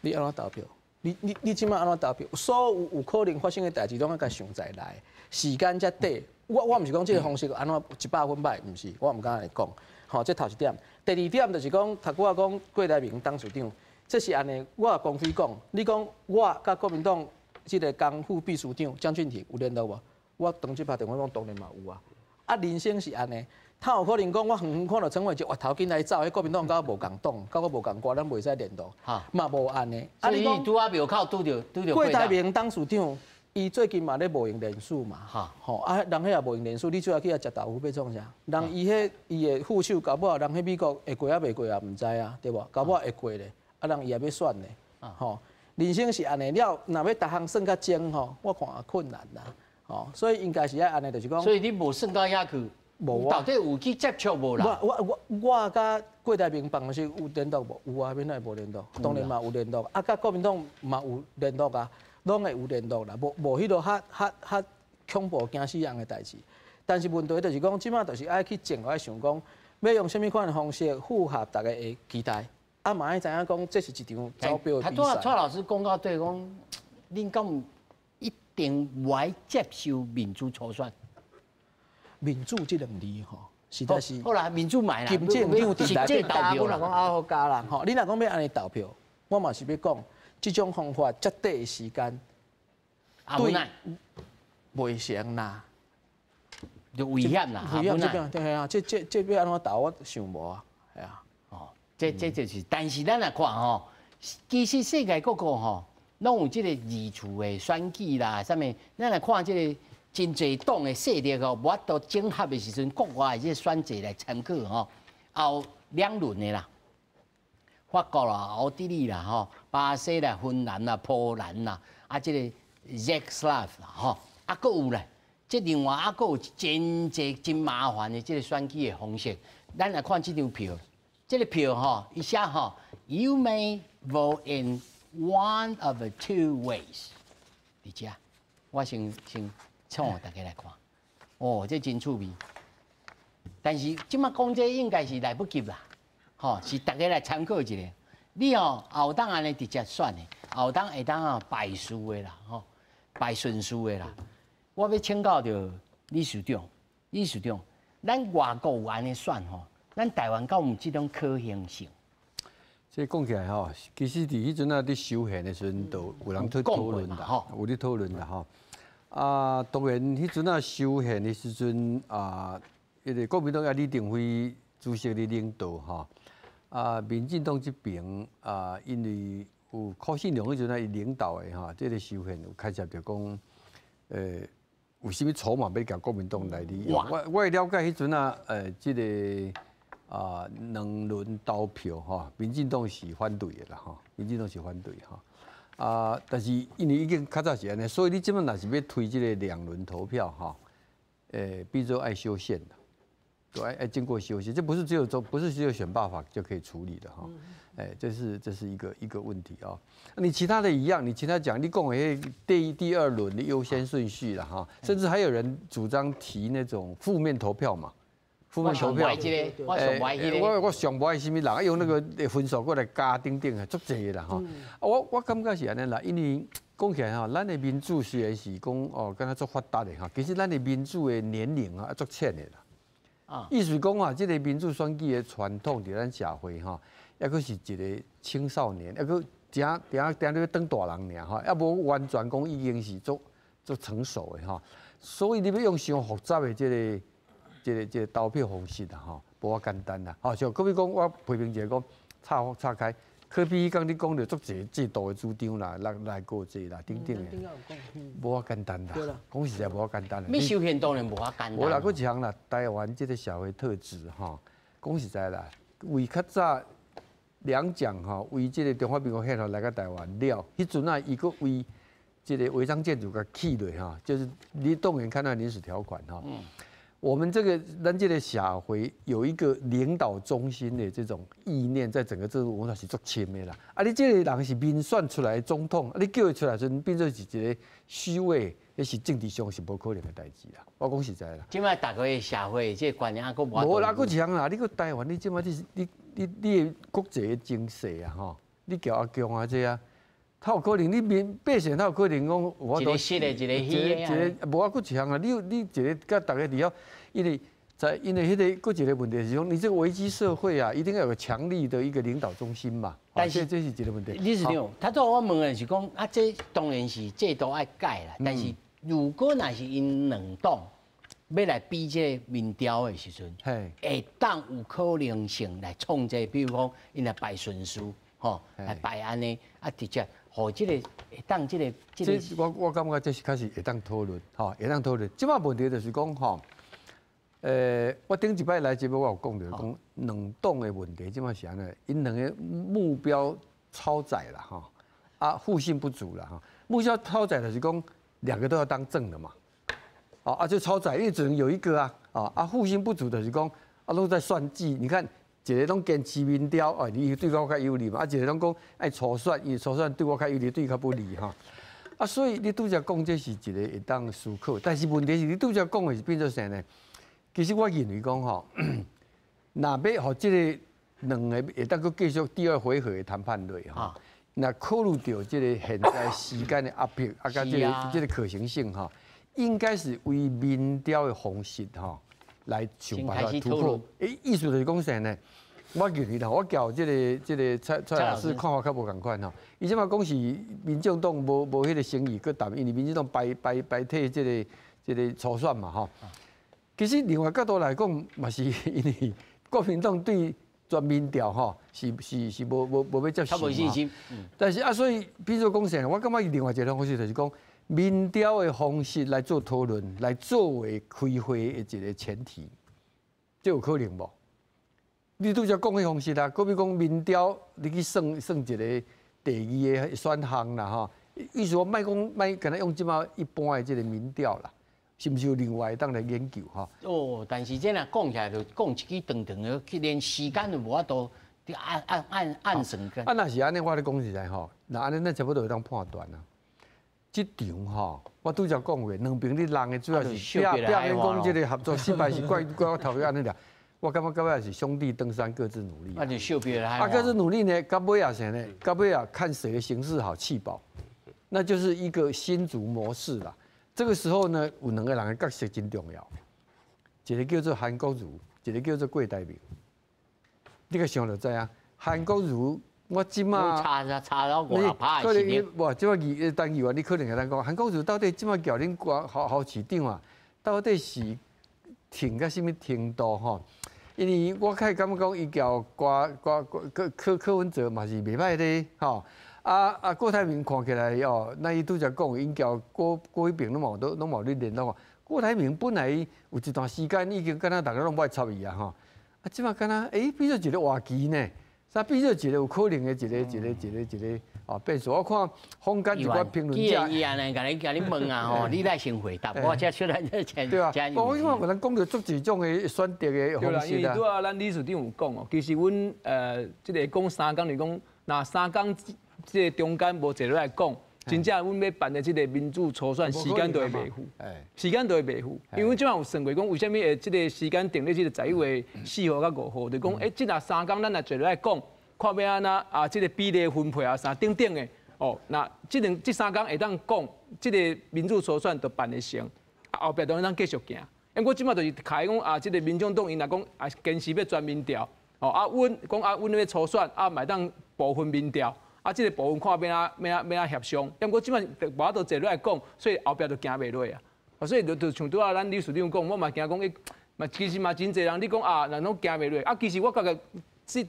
你安怎投票？你即摆安怎投票？所有可能发生的代志，拢要甲想在内，时间才短。我毋是讲即个方式安怎100%歹，毋是，我毋敢来讲。吼，这头一点。第二点就是讲，头我讲郭台铭董事长，这是安尼，我也公开讲，你讲我甲国民党即个江副秘书长江俊廷有联络无？我当即拍电话讲当然嘛有啊。啊，人生是安尼，他有可能讲我远看到陈伟一滑头紧来走，迄国民党甲我无共党，甲我无共挂，咱袂使联络，嘛无安尼。啊，你讲拄啊庙口拄着郭台铭董事长。伊最近嘛咧无用人数嘛，吼啊，人迄也无用人数，你最后去遐食豆腐要创啥？人伊的副手搞不好，人迄美国会过啊袂过啊，毋知啊，对无？搞不好会过咧，啊人伊也要选咧，吼，人生是安尼了，若要逐项算较精吼，我看也困难啦，吼，所以应该是要安尼，就是讲。所以你无算到遐去，无到底有去接触无啦？我甲郭台铭办公室有联络无？有啊，免会无联络？当然嘛有联络，啊，甲国民党嘛有联络啊。拢会有联络啦，无迄落较恐怖惊死人的代志。但是问题就是讲，即马就是爱去静来想讲，要用什么款的方式符合大家的期待。啊，嘛爱知影讲，这是一场招标的比赛。蔡老师讲到对讲，恁讲一定会接受民主初选。民主这两字吼，实在是。好啦，民主买啦。金正党伫内底投票啦，讲啊好加人吼，你若讲要安尼投票，我嘛是要讲。这种方法绝对的时间，对，袂成啦，就危险啦，危险对啊，这要安怎投我想无啊，系啊，哦，这就是，但是咱来看吼，其实世界各国吼，拢有这个二处的选举啦，啥物，咱来看这个真侪党的势力哦，无法度整合的时阵，国外的这选择来参考吼，后2轮的啦。法国啦、奥地利啦、吼、巴西啦、芬兰啦、波兰啦，啊，这个 Czech 啦，吼，啊，搁有咧，这另外啊，搁有真济真麻烦的这个选举的方式。咱来看这张票，这个票吼，伊写吼 ，You may vote in one of the 2 ways。伫遮，我先唱互大家来看。哦，这真趣味。但是即马讲这应该是来不及啦。吼，是大家来参考一下。你吼后当安尼直接选的，后当会当啊败输的啦，吼败顺输的啦。我要请教着理事长，咱外国有安尼选吼，咱台湾敢有这种可行性？这讲起来吼，其实伫迄阵啊，伫修宪的时阵，都有人去讨论啦，有咧讨论啦吼。啊，当然迄阵啊修宪的时阵啊，迄个国民党啊李登辉主席的领导吼。啊，民进党这边啊，因为有柯信良迄阵啊，伊领导的哈，这个修宪有开始就讲，有啥物筹码要甲国民党来利用？我会了解迄阵啊，这个啊2轮投票哈，民进党是反对的啦哈，民进党是反对哈。啊，但是因为已经较早是安尼，所以你即摆若是要推这个2轮投票哈，比如说爱修宪的。爱经过修宪，这不是只有选罢法就可以处理的哈，这是一个问题啊。你其他的一样，你其他讲你讲的第2轮的优先顺序了哈，甚至还有人主张提那种负面投票嘛，负面投票。我上不爱什么人，用那个分数过来加顶顶的，足济啦哈。我感觉是安尼啦，因为讲起来哈，咱的民主虽然是讲哦，敢若足发达的哈，其实咱的民主的年龄啊足浅的啦。意思讲啊，这个民主选举的传统伫咱社会哈，抑阁是一个青少年，抑阁定咧当大人尔哈，抑无完全讲已经是足成熟的哈。所以你要用上复杂的这个投票方式啦哈，无遐简单啦。好，像可比讲我批评一下讲，岔开。可比讲你讲着足济制度的主张啦，来过济啦，等等的，无遐简单啦。讲实在无遐简单啦。你修宪当然无遐简单。无啦，佫一项啦，台湾这个社会特质吼，讲实在啦，为较早2蒋吼，为这个中华民国宪法来到台湾了，迄阵啊，伊佫为这个违章建筑甲起落哈，就是你动员戡乱临时条款哈。我们咱这个社会有一个领导中心的这种意念，在整个政治文化是足深的啦。啊，你这个人是民选出来的总统，啊，你叫伊出来时，变做是一个虚伪，那是政治上是无可能的代志啦。我讲实在啦。即摆大家的社会这观念还佫无啦，佫一项啦，你个台湾，你即摆你的国际的经济啊，吼，你叫阿强啊这啊，他有可能你百姓，他有可能讲我都一个实的，一个虚的。无啊，佫一项啊，你一个甲大家了，因为迄个佫一个问题是讲，你这个危机社会啊，一定要有个强力的一个领导中心嘛。但是这是一个问题。理事长，他做我问的是讲啊，这当然是制度爱改啦，但是如果若是因两党要来比这个民调的时阵，会当有可能性来创这，比如讲因来摆顺序，吼，来摆安尼啊，直接互这个会当这个。我感觉这是开始会当讨论，吼，会当讨论。即摆问题就是讲吼。我顶一摆来节目，我有讲着讲两党的问题，即摆是安尼，因两个目标超载啦，哈，啊，互信不足啦，哈，目标超载的是讲两个都要当正的嘛，啊，就超载，因为只能有一个啊，互信不足的是讲啊，都在算计，你看一个拢坚持民调，哦，你对我较有利嘛，啊，一个拢讲爱初选，伊初选对我较有利，对伊较不利哈，啊，所以你拄则讲这是一个会当思考，但是问题是你拄则讲的是变做啥呢？其实我认为讲吼，若要互即个两个会当佮继续第二回合的谈判类吼，那考虑到即个现在时间的压迫，啊，甲即个可行性吼，应该是为民调的方式吼来想办法突破。意思就是讲啥呢？我认为啦，我交即个蔡老师看法较无共款吼。伊即马讲是民众党无迄个诚意去谈，因为民众党白替即个初选嘛吼。其实另外角度来讲，嘛是因为国民党对全民调吼是无要接受嘛。但是所以比如说讲啥，我感觉另外一个方式就是讲民调的方式来做讨论，来作为开会的一个前提，这有可能无？你拄则讲的方式啦，比如讲民调，你去算一个第二个选项啦吼，意思说莫敢若用即马一般的这个民调啦。是不是有另外当来研究哈？哦，但是这若讲起来就讲一句长长的，连时间都无法度按算个。若是安尼，我咧讲实在吼，那安尼咱差不多会当判断啊。这场吼，我拄则讲过，两边你人的主要是拼讲这个合作失败是怪我头尾安尼俩。我感觉到尾是兄弟登山各自努力。那就秀别了。各自努力呢，到尾啊啥呢？到尾啊看谁的形势好气饱，那就是一个新竹模式啦。这个时候呢，有两个人的角色真重要，一个叫做韩国瑜，一个叫做郭台铭。你个想就知啊，韩国瑜我即马差到我怕可能无即马当议员，你可能会当讲韩国瑜到底即马叫恁好市长啊，到底是挺到什么程度吼？因为我开始感觉讲伊叫柯文哲嘛是袂歹的吼。郭台铭看起来哦，那伊拄则讲，因交郭一平拢冇咧联络啊。郭台铭本来有一段时间已经敢若大家拢不爱插伊啊吼，即马敢若比做一个话题呢，啥比做一个有可能的一个变数。我看坊间一寡评论家，伊安尼甲你问啊吼，你来先回答，我才出来这钱。对啊，我因为我咱讲到足几种的选择的方式啦。对啦，咱理事长有讲哦，其实阮即个讲三工，就讲那三工。这个中间无坐落来讲，真正阮要办的这个民主初选时间都会袂赴，时间都会袂赴。因为即摆有算过讲，为什么会这个时间定咧这个11月4号到5号，就讲即若三工咱来坐落来讲，看要安怎这个比例分配啊啥等等的哦。那这三工会当讲，这个民主初选就办得成，后壁当然咱继续行。因为我即摆就是开讲这个民众党因来讲坚持要全民调，哦阮讲阮要初选买当部分民调。这个部分看要协商，因为我即摆无法度坐落来讲，所以后壁就行袂落啊。所以就像拄仔咱理事长讲，我嘛惊讲其实嘛真侪人你讲人拢行袂落其实我感觉这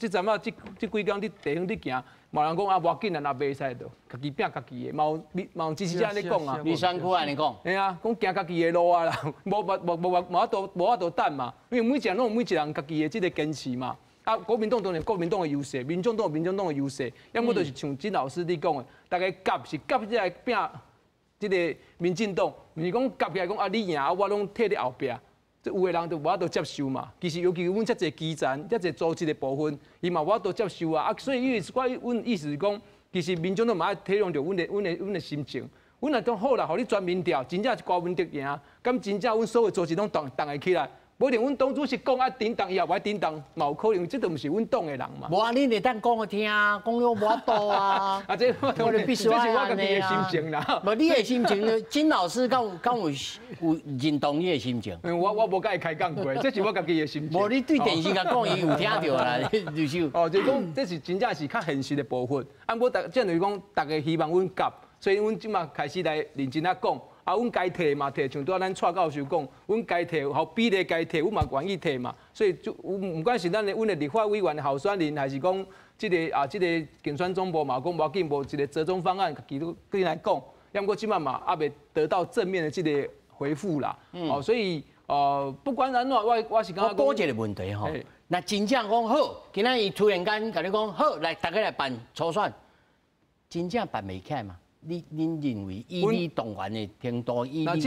阵啊，这几工你地方你行，冇人讲无要紧啊，若袂使就家己拼家己的，冇支持者安尼讲啊。你选区安尼讲？嘿啊，讲行家己的路啊啦，无法度等嘛，因为每一人拢有每一人家己的这个坚持嘛。国民党当然国民党的优势，民众党有民众党的优势。要么就是像金老师你讲的，大家夹起来拼这个民进党，不是讲夹起来讲你赢我拢替你后壁。这有的人就无法度接受嘛。其实尤其阮遮侪基层、遮侪组织的部分，伊嘛无法度接受啊。所以阮意思是讲，其实民众党嘛要体谅着阮的心情。阮若讲好啦，互你全民调，真正是高文德赢，咁真正阮所有组织拢动会起来。无定阮党主席讲啊，叮当伊也无爱叮当，嘛有可能，这都毋是阮党的人嘛。无啊，你得当讲我听，讲了无法度啊。啊，这我哋必须要这是我家安尼己的心啊。情啦。无你的心情呢？金老师敢有认同你的心情？我无甲伊开讲过，这是我家己的心情。无你对电视甲讲，伊有听到啦，刘秀。哦，就是讲，这是真正是较现实的部分。啊，我即就是讲，大家希望阮夹，所以阮即马开始来认真啊讲。啊，阮该摕嘛摕，像拄仔咱蔡教授讲，阮该摕，好比例该摕，阮嘛愿意摕嘛。所以就毋管是咱的阮的立法委员的候选人，还是讲即个竞选总部嘛讲无要紧，无一个折中方案，其实跟来讲，要不过即马嘛也未得到正面的即个回复啦。哦，所以不管安怎，我是感觉我讲一个问题吼，那真正讲好，今仔伊突然间甲你讲好，来大家来办初选，真正办袂起来嘛？恁认为以你动员的程度，以你那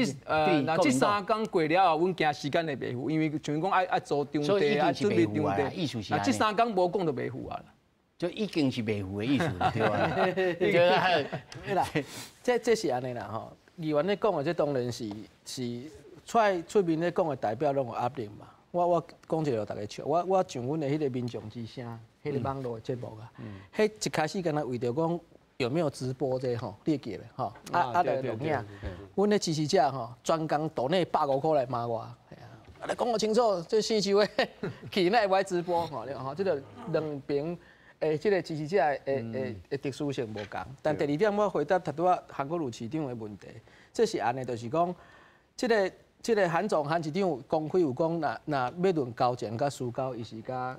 这3天过了后，阮惊时间会袂赴，因为像讲爱做场地啊，准备场地，意思是那这3天无讲就袂赴啊啦。就已经是袂赴的意思，对吧？这是安尼啦吼。议员咧讲的，这当然是出面咧讲的代表拢有压力嘛。我讲一个，大家笑。我上阮的迄个民众之声，迄个网络的节目啊，迄一开始敢若为着讲。有没有直播这吼？你记咧吼？来录影。阮的支持者吼，专工岛内150块来骂我，来讲我清楚，这星期会去那会直播吼，这个两边这个支持者的特殊性无共。但第二点，我回答拄仔韩国瑜市长的问题，这是安尼，就是讲，这个韩市长公开有讲，若要论交情甲私交，伊是甲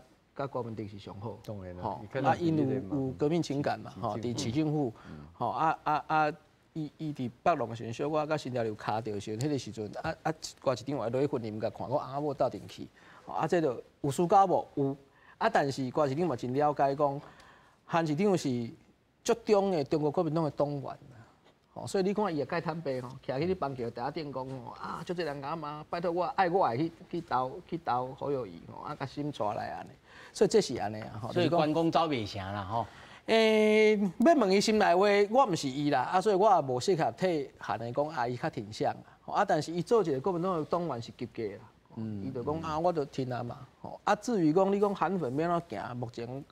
国民党是上好，当然吼，因有革命情感嘛，吼，伫市政府，吼伊伫北龙的时阵，小我甲新潮流卡着时阵，迄个时阵，挂一张话落去婚姻甲看，我翁某斗阵去，这就有私交无有，但是挂市长嘛真了解讲，韩市长是足中的中国国民党的党员。所以你看伊也该坦白吼，徛去你板桥大店讲吼就这人讲嘛，拜托我爱去投侯友宜吼，甲心带来安尼，所以这是安尼啊吼。所以关公走袂成啦吼。要问伊心内话，我毋是伊啦，所以我也无适合替韩的讲伊较挺向啦，但是伊做一个国民党的党员是及格啦，伊就讲我就听啊嘛，至于讲你讲韩粉要怎行，目前。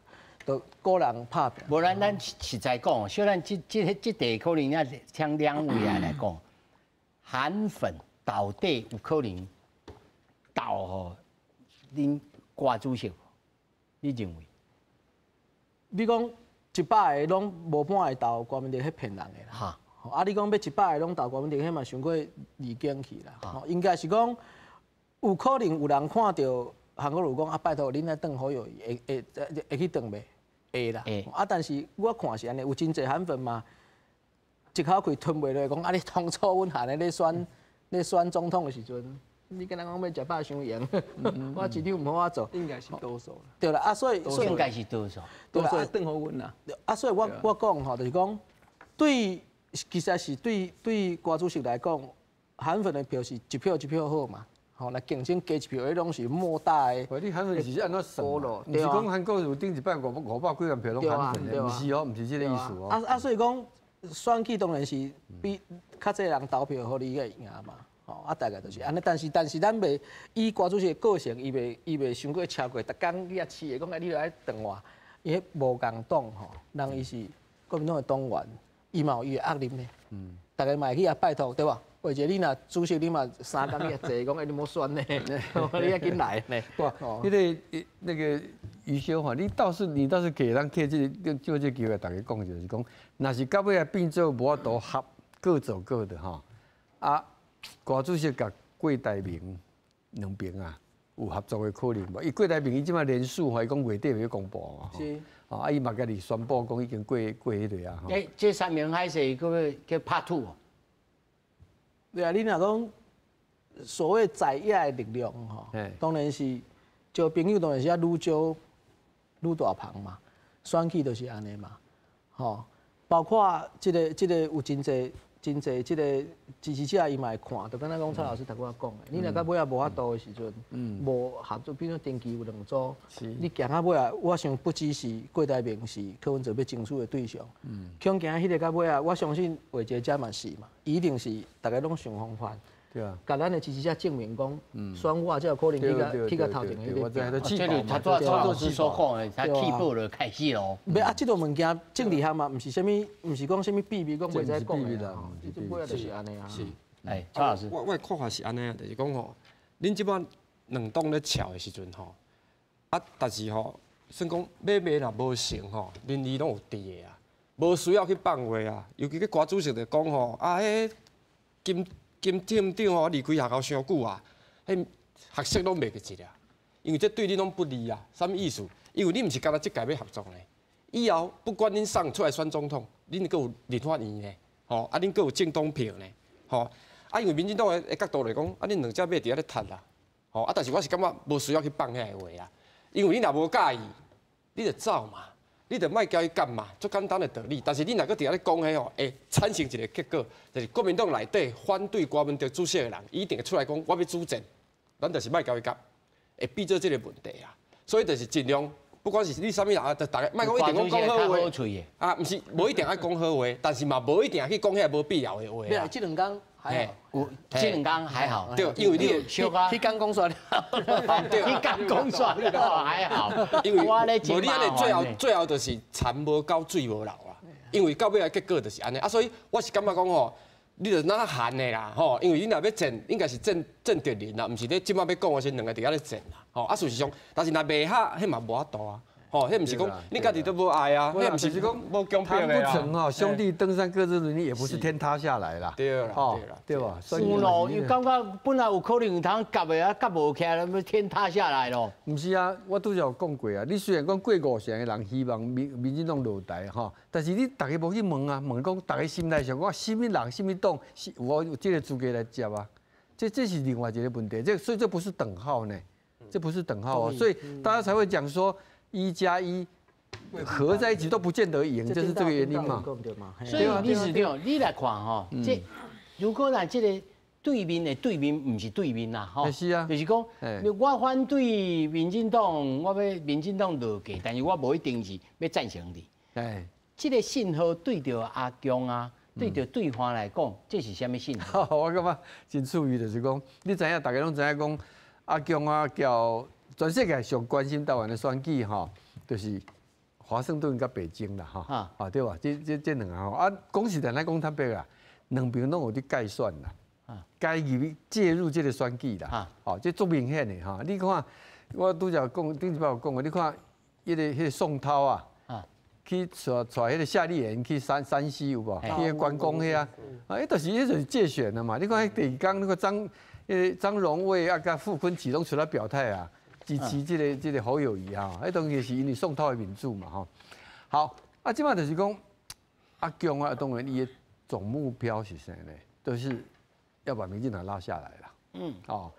都个人拍拼。无咱实在讲，小咱这题可能要听两位来讲，韩粉到底有可能投吼恁郭主席？你认为？你讲100个拢无半会投国民党，迄骗人的啦。哈，你讲要100个拢投国民党，迄嘛伤过离经去啦。应该是讲有可能有人看到韩国瑜讲拜托恁来当好友，会去当袂？会啦，但是我看是安尼，有真侪韩粉嘛，一口气吞袂落，讲你当初阮韩的咧选总统的时阵，你跟人讲要食饱伤闲，我市场唔好我做，应该是多数啦。对啦，所以应该是多数，多数邓好阮啦。所以我讲吼，就是讲其实是对郭主席来讲，韩粉的票是一票一票好嘛。吼，来竞争加一票，迄拢是莫大的。你韩粉是安怎算咯？毋是讲韩国有顶100、500几万票拢韩粉的，毋是哦，毋是这个意思哦。所以讲选举当然是比较侪人投票互你个赢嘛。大概就是安尼。但是咱袂以郭主席的个性，伊袂伤过超过，逐工你也饲的讲，你来长我，伊迄无共党吼，人伊是国民党的党员，伊嘛有伊的压力呢。大家嘛会去拜托，对吧？或者你若主席，你嘛3天你也坐，讲你莫选呢，你也紧来呢。哇，那个余修哈，你倒是给咱客就这机会，大家讲就是讲，若是到尾变做无法度合，各走各的哈。郭主席甲郭台铭两边有合作的可能无？伊郭台铭伊即摆连署伊讲月底要公布嘛。是。伊嘛家己宣布讲已經過迄個啊。這3名海是叫拍兔哦。对啊，你若講所謂在野的力量吼，當然是交朋友當然是要愈少愈大鵬嘛，選舉就是安尼嘛，吼，包括這個有真濟這個支持者伊嘛會看，就敢若講蔡老師頭先講的，你若到尾啊無法度的時陣，無合作，比如登記有2組，你行到尾啊，我想不只是郭台銘是柯文哲要爭取的對象，恐行迄個到尾啊，我相信畫姐姐嘛是嘛，一定是大家攏想方法，对啊，甲咱的支持者证明讲，选我才有可能去个头前的。我知都这个他做操作是说讲的，他起步就开始咯。袂啊，这种物件政治项嘛，毋是讲什么秘密，讲袂使讲的。这尾仔就是安尼啊。是，哎，曹老师，我的看法是安尼啊，就是讲吼，恁即摆两党咧吵的时阵吼，但是吼，算讲买若无成吼，恁伊拢有伫的啊，无需要去放话啊。尤其个瓜主席就讲吼，迄金店长吼离开学校伤久啊，迄学习拢袂记一啊，因为这对恁拢不利啊。啥物意思？因为你毋是干那即届要合作呢，以后不管恁送出来选总统，恁阁有立法院呢，吼，恁阁有政党票呢，吼。因为民进党的角度来讲，恁两只马伫遐咧踢啦，吼，但是我是感觉无需要去放遐个话啊，因为你若无介意，你就走嘛，你就莫交伊干嘛，足简单的道理。但是你若搁伫遐咧讲迄吼，会产生一个结果，就是国民党内底反对郭文哲主席的人，一定会出来讲，我要主战，咱就是莫交伊夹，会避做这个问题啊。所以就是尽量，不管是你啥物人啊，就大家莫讲一定讲好话啊，毋是无一定爱讲好话，但是嘛无一定去讲遐无必要的话啊。这两天。还好，这两天还好，对，因为你小可，去刚讲煞了，去刚讲煞了还好，因为无你安尼最后就是田无够水无流啊，因为到尾个结果就是安尼啊，所以我是感觉讲吼，你就哪喊的啦吼，因为你若要战，应该是战敌人啦，毋是你即摆要讲的是两个伫遐咧战啦，吼啊事实上，但是若袂合，迄嘛无法度啊。哦，迄毋是讲你家己都无爱啊，迄毋是讲无公平的啊。谈不成哈，兄弟登山各自轮椅，也不是天塌下来啦。对啦，对啦，对吧？有咯，伊感觉本来有可能通夹的啊，夹无起来，要天塌下来咯。毋是啊，我拄则有讲过啊。你虽然讲过50%的人希望民进党落台哈，但是你大家无去问啊，问讲大家心内想讲，什么人、什么党，我有这个资格来接啊？这是另外一个问题，所以这不是等号呢，这不是等号哦，所以大家才会讲说1+1。合在一起都不见得赢，就是这个原因嘛。所以历史上你来看吼，这如果咱这个对面的对面不是对面啦，吼，是啊，就是讲，我反对民进党，我要民进党落架，但是我无一定是要赞成你。哎，这个信号对着阿强啊，对着对方来讲，这是什么信号？我感觉真趣味，就是讲，你知影，大家拢知影讲，阿强啊，叫全世界上关心台湾的选举吼，就是华盛顿甲北京啦，哈，啊对吧？这两个吼，啊，讲实在来讲，坦白啦，两边拢有伫介选啦，介入介入这个选举啦，哦，这足明显的哈。你看，我拄则讲，顶一摆有讲过，你看，迄个宋涛啊，去带迄个夏立言去山西有无？去关公遐啊，迄就是借选的嘛。你看第二天那个张荣卫啊，甲傅昆萁拢出来表态啊。支持这个侯友宜哈，迄当然是因为宋涛的民主嘛哈。好，啊，即摆就是讲阿强啊，当然伊的总目标是啥呢？就是要把民进党拉下来啦。哦，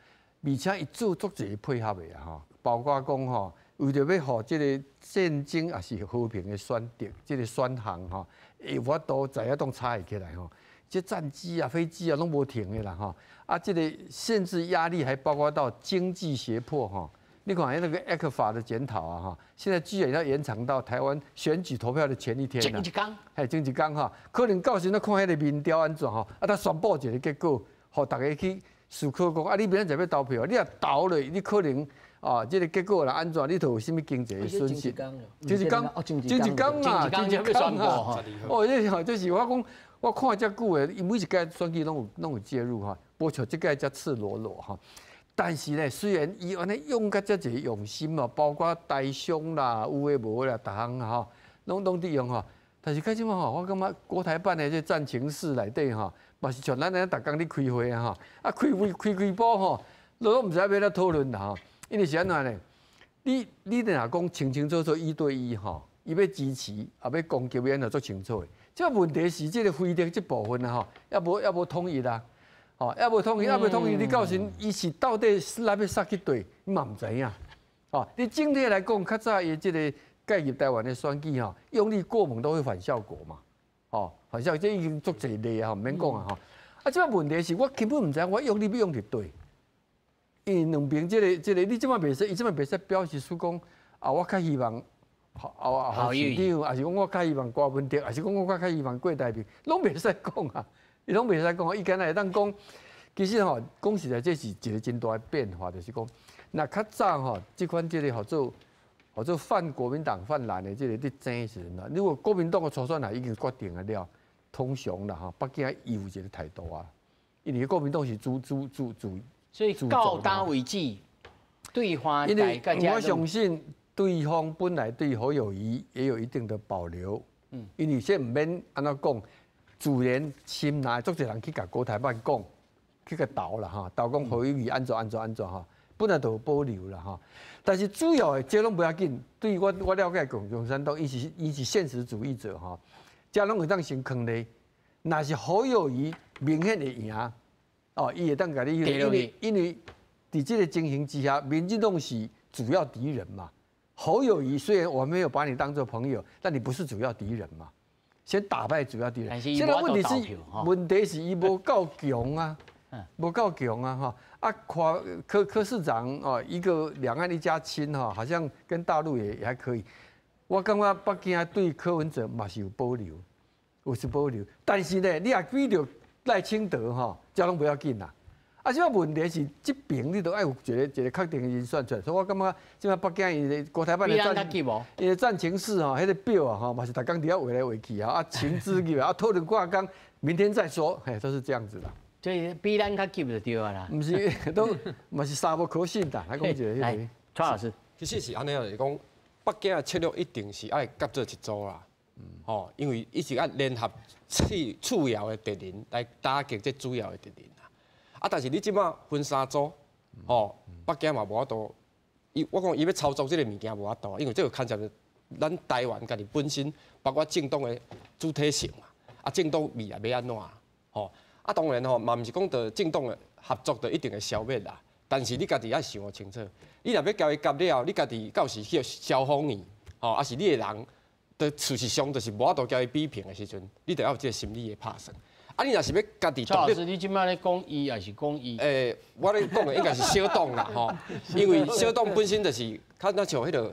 而且伊做足侪配合的哈，包括讲吼，为着要互这个战争也是和平的选择，这个选项哈，会法度在遐当插起来吼。这战机啊、飞机啊拢无停的啦哈。啊，这个限制压力还包括到经济胁迫哈。你看那个 ECFA 的检讨啊，哈，现在居然要延长到台湾选举投票的前一天啦。前一天哈，可能到时候看迄个民调安怎哈，啊，他宣布一个结果，互大家去思考讲，啊，你明仔载要投票，你若投了，你可能啊，这个结果啦安怎，你头有啥物经济的损失？前一天嘛，前一天嘛，哦，这是我讲，我看遮久的，每一届选举拢有介入哈，无像这届遮赤裸裸哈。但是呢，虽然伊安尼用甲遮侪用心哦，包括台商啦、有诶无啦，逐项吼，拢伫用吼。但是开即嘛吼，我感觉国台办的这战情室内底吼，嘛是像咱安尼逐工咧开会啊吼，啊开播吼，都毋知要来讨论啦吼。因为是安怎呢？你若讲清清楚楚1对1吼，伊要支持，也要攻击，要安怎做清楚的。这问题是这个非典这部分啊吼，也无统一啦。哦，要无统一，你到时伊是到底是来要杀去对，你嘛毋知影。哦，你整体来讲，较早伊即个介入台湾的选举吼，用力过猛都会反效果嘛。哦，反效果这已经足侪例啊，毋免讲啊吼。啊，即个问题是我根本毋知我用力要用伫对，因为两边即个，你即摆袂使，伊即摆袂使表示出讲啊，我较希望侯市长，还是讲我较希望郭文哲，还是讲我较希望郭台铭，拢袂使讲啊。伊拢袂使讲，伊敢若会当讲，其实吼，讲实在，这是一个真大的变化，就是讲，那较早吼，这款这个合作泛国民党、泛蓝的这个伫争时阵啦，如果国民党的初选已经决定了，通常啦哈，北京有一个态度啊，因为国民党是主，所以到达为止，对方因为我相信对方本来对侯友宜也有一定的保留，因为先唔免安怎讲，自然心内足侪人去甲国台办讲。去个斗啦哈，斗讲侯友宜安怎哈，本来就有保留啦哈。但是主要的这拢不要紧，对于我了解共产党，伊是现实主义者哈，这拢会当先坑咧。若是侯友宜明显的赢，哦，伊会当甲你，因为伫这个情形之下，民进党是主要敌人嘛。侯友宜虽然我没有把你当做朋友，但你不是主要敌人嘛。先打败主要敌人。现在问题是伊无够强啊。不够强啊哈啊！柯市长哦，一个两岸一家亲哈，好像跟大陆也还可以。我感觉北京对柯文哲嘛是有保留，但是呢，你也比着赖清德哈，这拢不要紧啦。啊，即个问题是这边你都爱有一个确定的人算出来，所以我感觉即摆北京伊的国台办的战情室哈，迄个表啊哈，嘛是逐工伫遐画来画去啊，情资去啊，讨论挂工，明天再说，嘿，都是这样子的。所以比咱较急就对啊啦。唔是，都嘛是三不可信的。来讲一个，来，蔡老师，其实是安尼就是讲，北京的策略一定是爱夹做一组啦。哦，因为一直爱联合次要的敌人来打击这主要的敌人啦。啊，但是你即马分三组，哦，北京嘛无法度，我讲伊要操作这个物件无法度，因为这个看起来咱台湾家己本身，包括政党的主体性嘛，啊，政党未来要安怎？哦。啊，当然吼，嘛毋是讲着政党的合作就一定会消灭啦。但是你家己要想清楚，你若要交伊夹了，你家己到时去消防伊，吼，啊是你的人，的事实上就是无法度交伊比拼的时阵，你得要有这个心理的拍算。啊，你若是要家己蔡老师，你即摆咧讲伊还是讲伊？我咧讲的应该是小党啦，吼，因为小党本身就是较像迄个。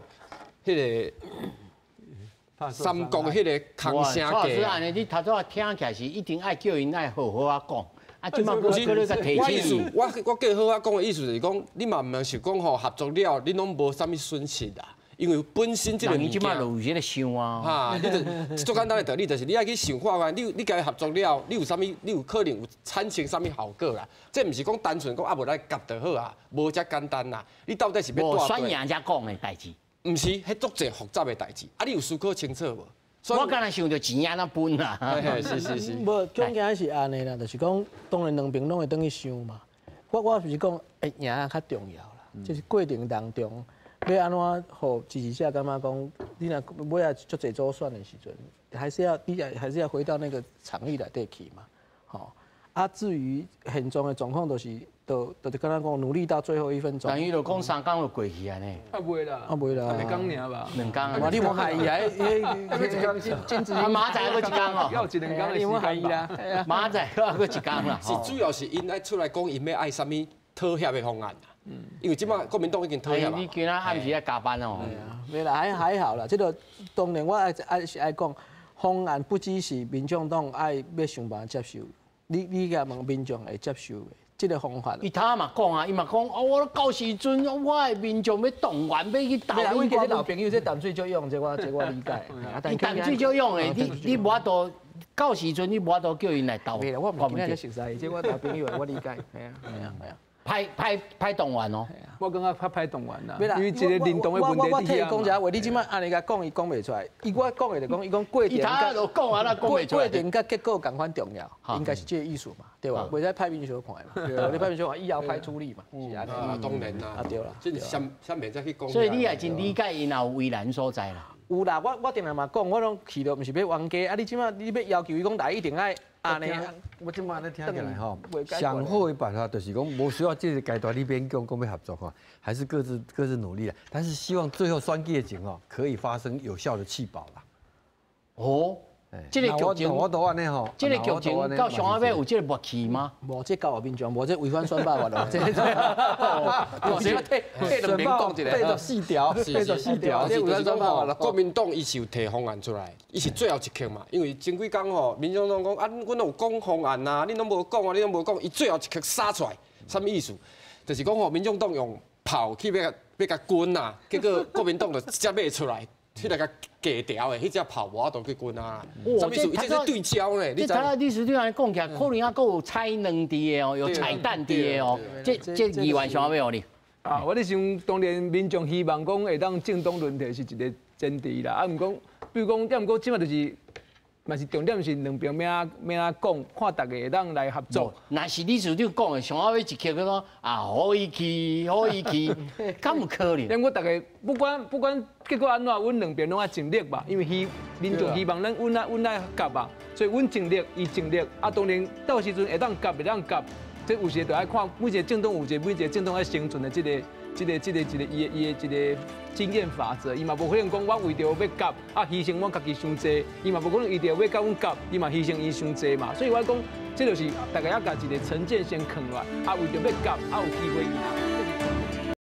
三国迄个空声价。蔡老师安尼，你头早听起来是一定爱叫因爱好好啊讲，啊，即马叫你甲提醒伊。我叫好啊讲的意思就是讲，你嘛毋能想讲吼合作了，你拢无啥物损失啦。因为本身这个物件，即马就有这个想啊。哈，你就最简单的道理就是，你爱去想看看，你甲伊合作了，你有啥物，你有可能有产生啥物效果啦。这毋是讲单纯讲啊无来夹就好啊，无遮简单啦。你到底是要无选赢才讲的代志。毋是，迄足侪复杂的代志，啊，你有思考清楚无？我刚才想着钱安怎分啦。是。无，总件是安尼啦，就是讲，当然两边拢会等去想嘛。我是讲，赢较重要啦，就是过程当中要安怎，互支持者感觉讲，你若尾啊足侪组选的时阵，还是要回到那个场域内底去嘛。吼，啊，至于现状的状况，就是。就刚刚讲努力到最后1分钟，等于就讲3工就过去啊呢。袂啦，袂啦，2工尔吧，2工啊。哇，你莫害伊啊！金子马仔还佫1工哦，要1、2工你莫害伊啦。马仔还佫1工啦。是主要是因爱出来讲，因要爱啥物妥协的方案啦。因为即摆国民党已经妥协嘛。你今仔暗时要加班哦。没啦，还好啦。这个当然我爱讲，方案不只是民众党爱要想办法接受，你甲问民众会接受的。这个方法，伊头嘛讲啊，伊嘛讲哦，我到时阵我的民众要动员要去投。我这老朋友这淡水就用，这我理解。你淡水就用的，你无法度到时阵你无法度叫因来投。没啦，我唔今日熟悉，这我老朋友我理解。系啊。派动员哦。我感觉派动员啦，因为一个联动的问题我替你讲一下话，你即摆安尼甲讲，伊讲袂出来。我讲的就讲，伊讲过程过程甲结果共款重要，应该是这个意思嘛，对吧？袂使派面相看嘛，你派面相看，以后派处理嘛，是安尼。当然啦，啊对啦，这下面再去讲。所以你也真理解因有为难所在啦。有啦，我定定嘛讲，我拢去到，毋是要冤家，啊！你即摆你要要求伊讲来一定爱安尼，我即摆咧听起来吼，上好的办法就是讲，无需要这个阶段你边讲要合作哈，还是各自努力啦。但是希望最后选举的前可以发生有效的弃保啦。哦，这个剧情我都安尼吼，这个剧情到上尾有这个默契吗？无这教育民众，无这违反选罢法咯。我先退两边讲一个8.4条，8.4条，这就是讲吼，国民党伊是有提方案出来，伊是最后一刻嘛，因为前几工吼，民众党讲啊，阮有讲方案呐，你拢无讲啊，你拢无讲，伊最后一刻杀出来，什么意思？就是讲吼，民众党用炮去要甲滚呐，结果国民党就直接买出来。迄个甲假条的，迄只炮无法度去滚啊！什么意思？伊这是对焦呢？这他历史对安尼讲起来，可能还佫有彩卵伫的哦，有彩蛋伫的哦。这议员想要你啊，我咧想，当然民众希望讲会当政党轮替是一个前提啦。啊，毋讲，比如讲，毋过即马就是。嘛是重点是两边要怎讲，看大家会当来合作。那是历史长讲的，上尾一刻佢讲啊，可以去，敢有可能？因为大家不管结果安怎，阮两边拢爱尽力吧。因为民众希望咱阮来夹吧，所以阮尽力，伊尽力。啊，当然到时阵会当夹，袂当夹，这有时就爱看每一个政党有每一个政党爱生存的这个伊的经验法则，伊嘛无可能讲我为着要夹啊牺牲我家己伤济，伊嘛无可能为着要甲阮夹，伊嘛牺牲伊伤济嘛。所以我讲，这就是大家要甲一个成见先扛落来，啊为着要夹啊有机会赢。